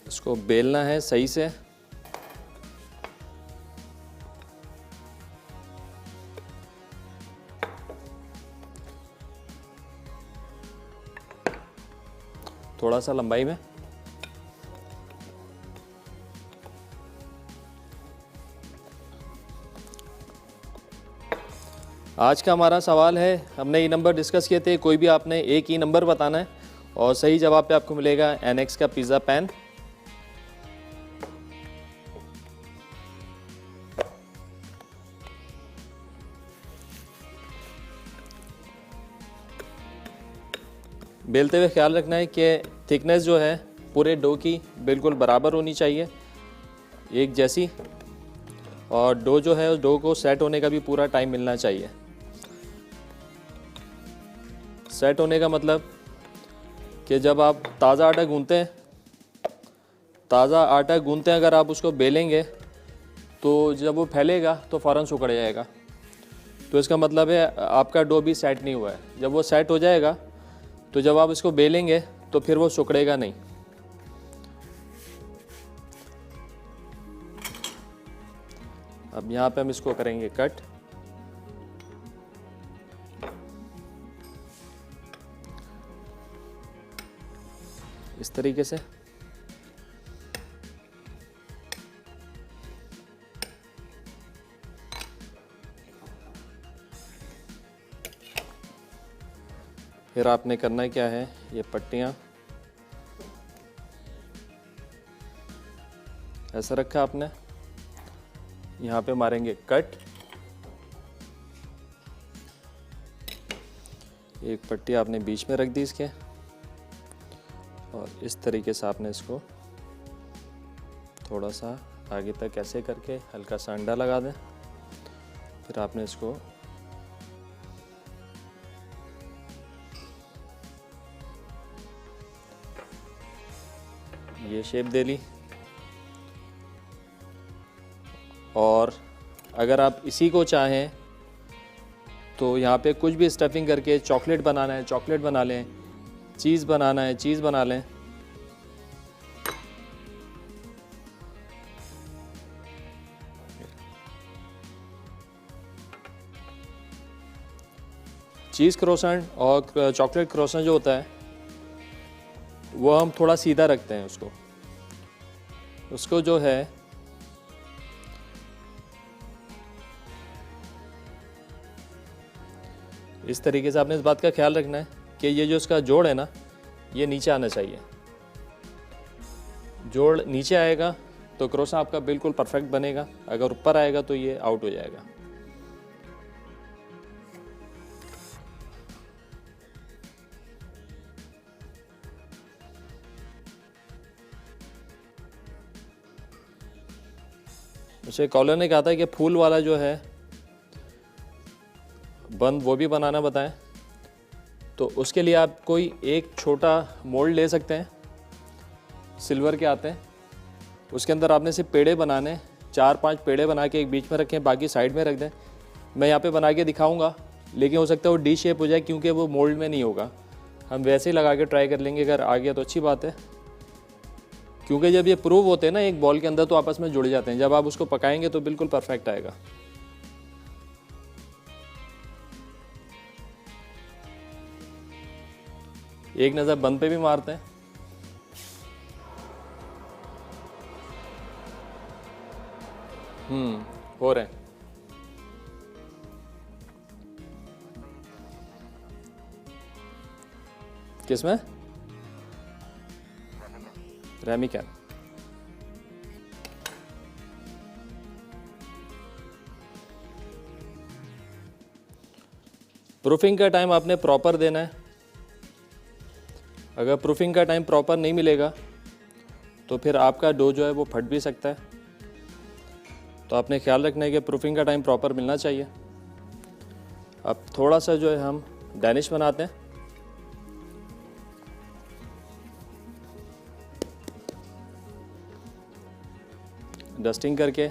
इसको बेलना है सही से। थोड़ा सा लंबाई में। आज का हमारा सवाल है, हमने ये नंबर डिस्कस किए थे, कोई भी आपने एक ही नंबर बताना है और सही जवाब पे आपको मिलेगा NX का पिज़्ज़ा पैन। बेलते हुए ख्याल रखना है कि थिकनेस जो है पूरे डो की बिल्कुल बराबर होनी चाहिए, एक जैसी, और डो जो है उस डो को सेट होने का भी पूरा टाइम मिलना चाहिए। सेट होने का मतलब कि जब आप ताज़ा आटा गूंथते हैं, अगर आप उसको बेलेंगे तो जब वो फैलेगा तो फ़ौरन सिकुड़ जाएगा, तो इसका मतलब है आपका डो भी सेट नहीं हुआ है। जब वो सेट हो जाएगा तो जब आप इसको बेलेंगे तो फिर वो सिकुड़ेगा नहीं। अब यहाँ पे हम इसको करेंगे कट। इस तरीके से। फिर आपने करना क्या है, ये पट्टियाँ ऐसा रखा आपने, यहाँ पे मारेंगे कट। एक पट्टी आपने बीच में रख दी इसके, और इस तरीके से आपने इसको थोड़ा सा आगे तक ऐसे करके हल्का सा अंडा लगा दें। फिर आपने इसको ये शेप दे ली। और अगर आप इसी को चाहें तो यहाँ पे कुछ भी स्टफिंग करके चॉकलेट बनाना है चॉकलेट बना लें, चीज़ बनाना है चीज़ बना लें। चीज़ क्रोसेंट और चॉकलेट क्रोसेंट जो होता है वो हम थोड़ा सीधा रखते हैं उसको जो है इस तरीके से आपने इस बात का ख्याल रखना है कि ये जो इसका जोड़ है ना, ये नीचे आना चाहिए। जोड़ नीचे आएगा तो क्रोसा आपका बिल्कुल परफेक्ट बनेगा, अगर ऊपर आएगा तो ये आउट हो जाएगा। मुझे कॉलर ने कहा था कि फूल वाला जो है बंद वो भी बनाना बताएं, तो उसके लिए आप कोई एक छोटा मोल्ड ले सकते हैं, सिल्वर के आते हैं। उसके अंदर आपने सिर्फ पेड़े बनाने, 4-5 पेड़े बना के एक बीच में रखें, बाकी साइड में रख दें। मैं यहाँ पे बना के दिखाऊंगा, लेकिन हो सकता है वो डी शेप हो जाए क्योंकि वो मोल्ड में नहीं होगा। हम वैसे ही लगा के ट्राई कर लेंगे, अगर आ गया तो अच्छी बात है, क्योंकि जब ये प्रूव होते हैं ना एक बॉल के अंदर तो आपस में जुड़ जाते हैं। जब आप उसको पकाएंगे तो बिल्कुल परफेक्ट आएगा। एक नज़र बंद पे भी मारते हैं। हो रहे हैं। किसमें? रेमिकन। प्रूफिंग का टाइम आपने प्रॉपर देना है। अगर प्रूफिंग का टाइम प्रॉपर नहीं मिलेगा तो फिर आपका डो जो है वो फट भी सकता है, तो आपने ख्याल रखना है कि प्रूफिंग का टाइम प्रॉपर मिलना चाहिए। अब थोड़ा सा जो है हम डैनिश बनाते हैं। डस्टिंग करके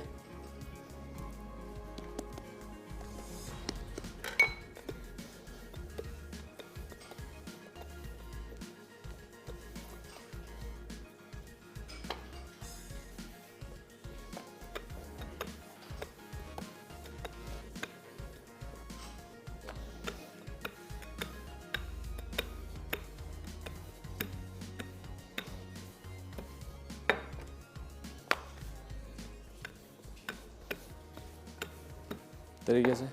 तरीके से।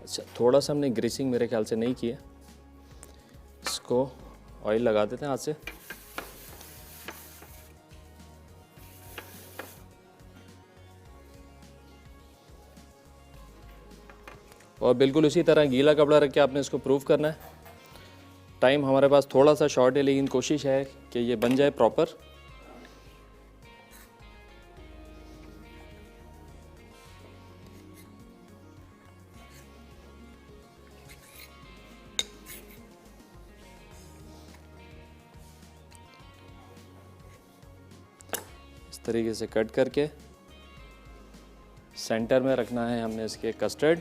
अच्छा, थोड़ा सा हमने ग्रीसिंग मेरे ख्याल से नहीं किया। इसको ऑयल लगा देते हैं हाथ से। और बिल्कुल उसी तरह गीला कपड़ा रख के आपने इसको प्रूफ करना है। टाइम हमारे पास थोड़ा सा शॉर्ट है, लेकिन कोशिश है कि ये बन जाए प्रॉपर। इस तरीके से कट करके सेंटर में रखना है हमने इसके कस्टर्ड।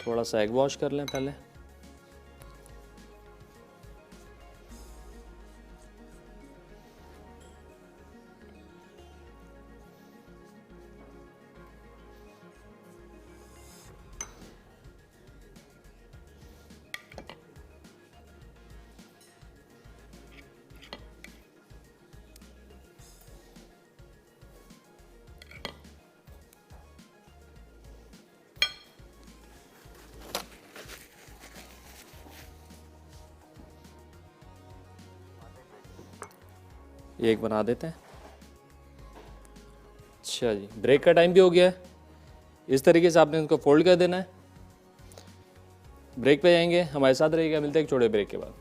थोड़ा सा एग वॉश कर लें पहले। ये एक बना देते हैं। अच्छा जी, ब्रेक का टाइम भी हो गया है। इस तरीके से आपने इनको फोल्ड कर देना है। ब्रेक पे जाएंगे, हमारे साथ रहिएगा। मिलते हैं एक छोटे ब्रेक के बाद।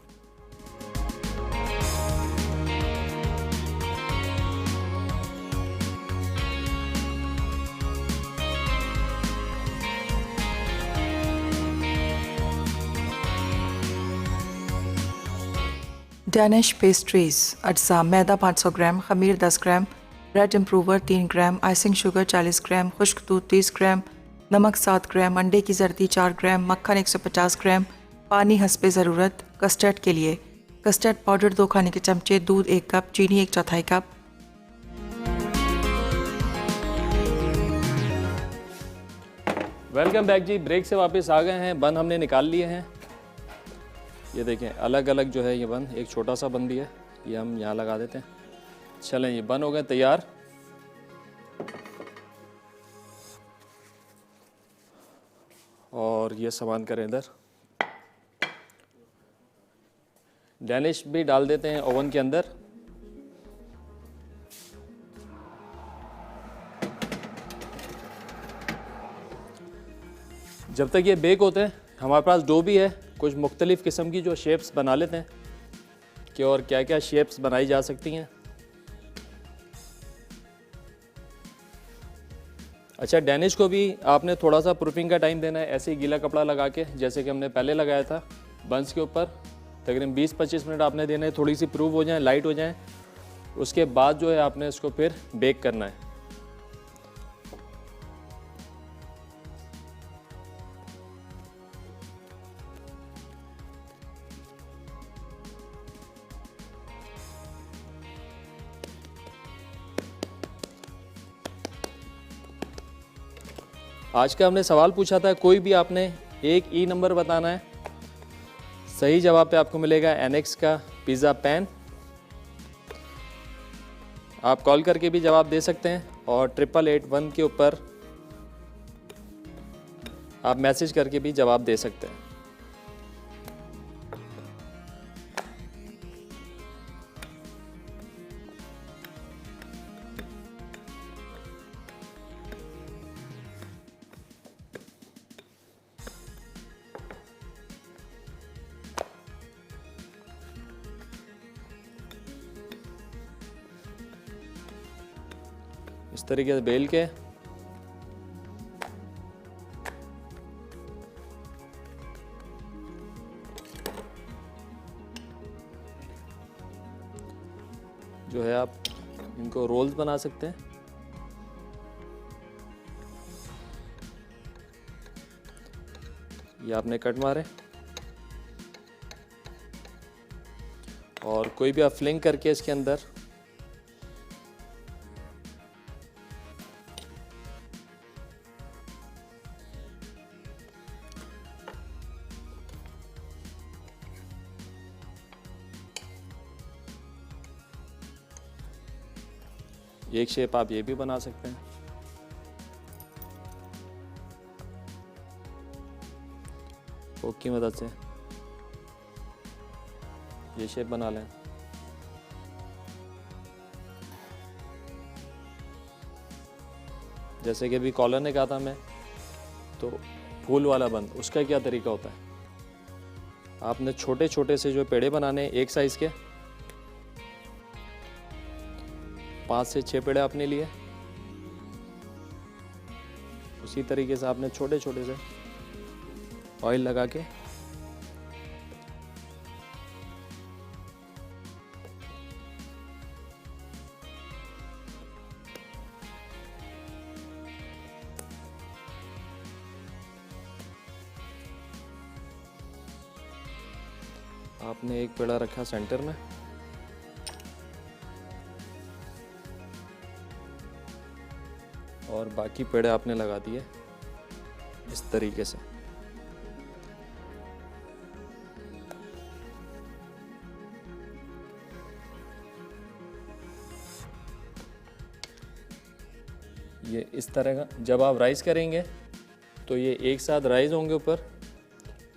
डैनिश पेस्ट्रीज़ अज्जा मैदा 500 ग्राम, खमीर 10 ग्राम, ब्रेड इम्प्रूवर 3 ग्राम, आइसिंग शुगर 40 ग्राम, खुश्क दूध 30 ग्राम, नमक 7 ग्राम, अंडे की जर्दी 4 ग्राम, मक्खन 150 ग्राम, पानी हस्बे ज़रूरत। कस्टर्ड के लिए कस्टर्ड पाउडर 2 खाने के चमचे, दूध 1 कप, चीनी 1/4 कप। वेलकम बैक जी। ब्रेक से वापस आ गए हैं। बन हमने निकाल लिए हैं। ये देखें, अलग अलग जो है ये बन, एक छोटा सा बन भी है, ये हम यहाँ लगा देते हैं। चलें, ये बन हो गए तैयार। और ये सामान करें इधर। डैनिश भी डाल देते हैं ओवन के अंदर। जब तक ये बेक होते हैं, हमारे पास डो भी है। कुछ मुख्तलिफ़ किस्म की जो शेप्स बना लेते हैं कि और क्या क्या शेप्स बनाई जा सकती हैं। अच्छा, डैनिश को भी आपने थोड़ा सा प्रूफिंग का टाइम देना है, ऐसे ही गीला कपड़ा लगा के, जैसे कि हमने पहले लगाया था बंस के ऊपर। तकरीबन 20-25 मिनट आपने देना है, थोड़ी सी प्रूफ हो जाए, लाइट हो जाए। उसके बाद जो है आपने इसको फिर बेक करना है। आज का हमने सवाल पूछा था, कोई भी आपने एक ई नंबर बताना है। सही जवाब पे आपको मिलेगा एनेक्स का पिज़्ज़ा पैन। आप कॉल करके भी जवाब दे सकते हैं, और 8881 के ऊपर आप मैसेज करके भी जवाब दे सकते हैं। इस तरीके से बेल के जो है आप इनको रोल्स बना सकते हैं। ये आपने कट मारे, और कोई भी आप फ्लिंग करके इसके अंदर एक शेप आप ये भी बना सकते हैं। फोक की मदद से ये शेप बना लें। जैसे कि अभी कॉलर ने कहा था मैं, तो फूल वाला बंद, उसका क्या तरीका होता है, आपने छोटे छोटे से जो पेड़े बनाने हैं एक साइज के, 5 से 6 पेड़े आपने लिए। उसी तरीके से आपने छोटे छोटे से ऑयल लगा के आपने एक पेड़ा रखा सेंटर में, और बाकी पेड़े आपने लगा दिए इस तरीके से। ये इस तरह का जब आप राइज करेंगे तो ये एक साथ राइज होंगे ऊपर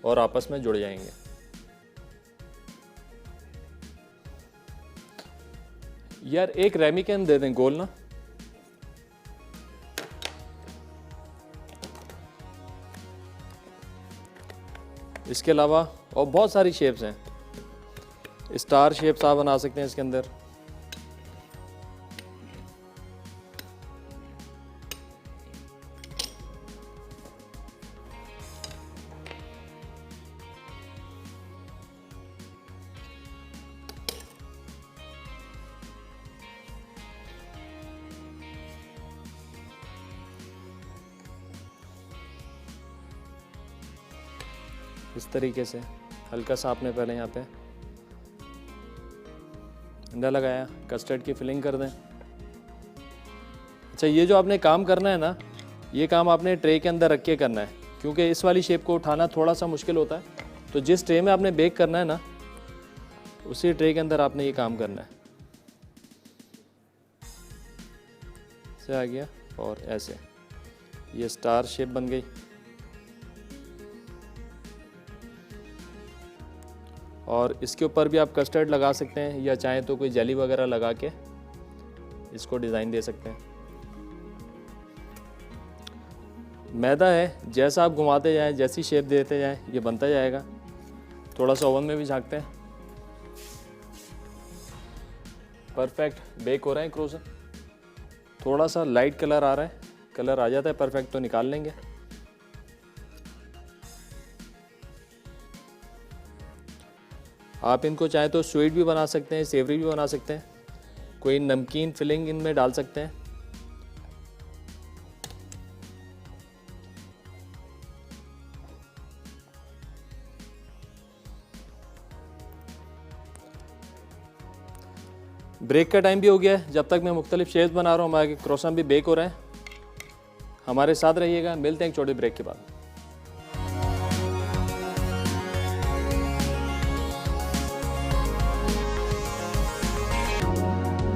और आपस में जुड़ जाएंगे। यार एक रेमिकन दे दें गोल ना, इसके अलावा और बहुत सारी शेप्स हैं। स्टार शेप्स आप बना सकते हैं इसके अंदर। इस तरीके से हल्का सा आपने पहले यहाँ पे अंडा लगाया, कस्टर्ड की फिलिंग कर दें। अच्छा, ये जो आपने काम करना है ना, ये काम आपने ट्रे के अंदर रख के करना है, क्योंकि इस वाली शेप को उठाना थोड़ा सा मुश्किल होता है। तो जिस ट्रे में आपने बेक करना है ना, उसी ट्रे के अंदर आपने ये काम करना है। से आ गया और ऐसे ये स्टार शेप बन गई। और इसके ऊपर भी आप कस्टर्ड लगा सकते हैं, या चाहें तो कोई जेली वगैरह लगा के इसको डिज़ाइन दे सकते हैं। मैदा है, जैसा आप घुमाते जाएं, जैसी शेप देते जाएं, ये बनता जाएगा। थोड़ा सा ओवन में भी झाँकते हैं। परफेक्ट बेक हो रहे हैं क्रोसन। थोड़ा सा लाइट कलर आ रहा है, कलर आ जाता है परफेक्ट तो निकाल लेंगे। आप इनको चाहे तो स्वीट भी बना सकते हैं, सेवरी भी बना सकते हैं, कोई नमकीन फिलिंग इनमें डाल सकते हैं। ब्रेक का टाइम भी हो गया है। जब तक मैं मुख्तलिफ शेप्स बना रहा हूँ, हमारे क्रोसन भी बेक हो रहे हैं। हमारे साथ रहिएगा, मिलते हैं एक छोटे ब्रेक के बाद।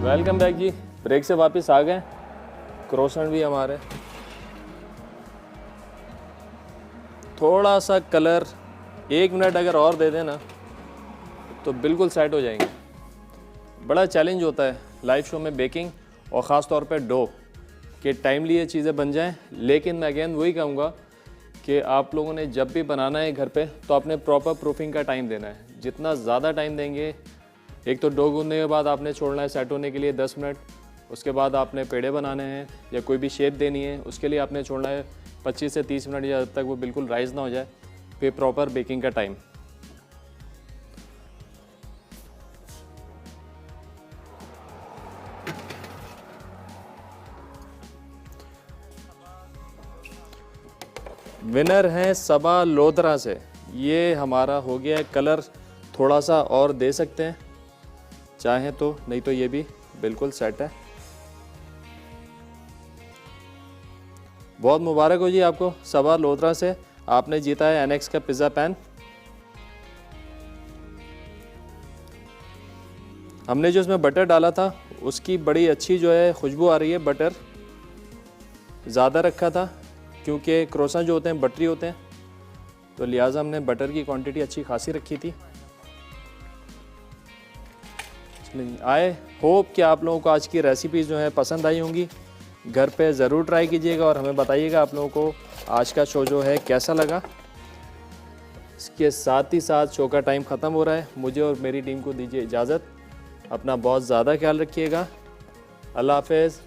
वेलकम बैक जी, ब्रेक से वापस आ गए। क्रोसन भी हमारे थोड़ा सा कलर 1 मिनट अगर और दे देना तो बिल्कुल सेट हो जाएंगे। बड़ा चैलेंज होता है लाइव शो में बेकिंग, और ख़ास तौर पे डो कि टाइमली ये चीज़ें बन जाएं। लेकिन मैं अगेन वही कहूँगा कि आप लोगों ने जब भी बनाना है घर पे, तो आपने प्रॉपर प्रूफिंग का टाइम देना है। जितना ज़्यादा टाइम देंगे, एक तो डो गूंदने के बाद आपने छोड़ना है सेट होने के लिए 10 मिनट, उसके बाद आपने पेड़े बनाने हैं या कोई भी शेप देनी है, उसके लिए आपने छोड़ना है 25 से 30 मिनट, या जब तक वो बिल्कुल राइज ना हो जाए, फिर प्रॉपर बेकिंग का टाइम। विनर हैं सबा लोधरा से। ये हमारा हो गया है। कलर थोड़ा सा और दे सकते हैं चाहें तो, नहीं तो ये भी बिल्कुल सेट है। बहुत मुबारक हो जी आपको सबा लोधरा से, आपने जीता है एनेक्स का पिज़्ज़ा पैन। हमने जो इसमें बटर डाला था उसकी बड़ी अच्छी जो है खुशबू आ रही है। बटर ज़्यादा रखा था क्योंकि क्रोसान जो होते हैं बटरी होते हैं, तो लिहाजा हमने बटर की क्वांटिटी अच्छी खासी रखी थी। आई होप कि आप लोगों को आज की रेसिपी जो है पसंद आई होंगी। घर पे ज़रूर ट्राई कीजिएगा और हमें बताइएगा आप लोगों को आज का शो जो है कैसा लगा। इसके साथ ही साथ शो का टाइम ख़त्म हो रहा है। मुझे और मेरी टीम को दीजिए इजाज़त। अपना बहुत ज़्यादा ख्याल रखिएगा। अल्लाह हाफ़िज़।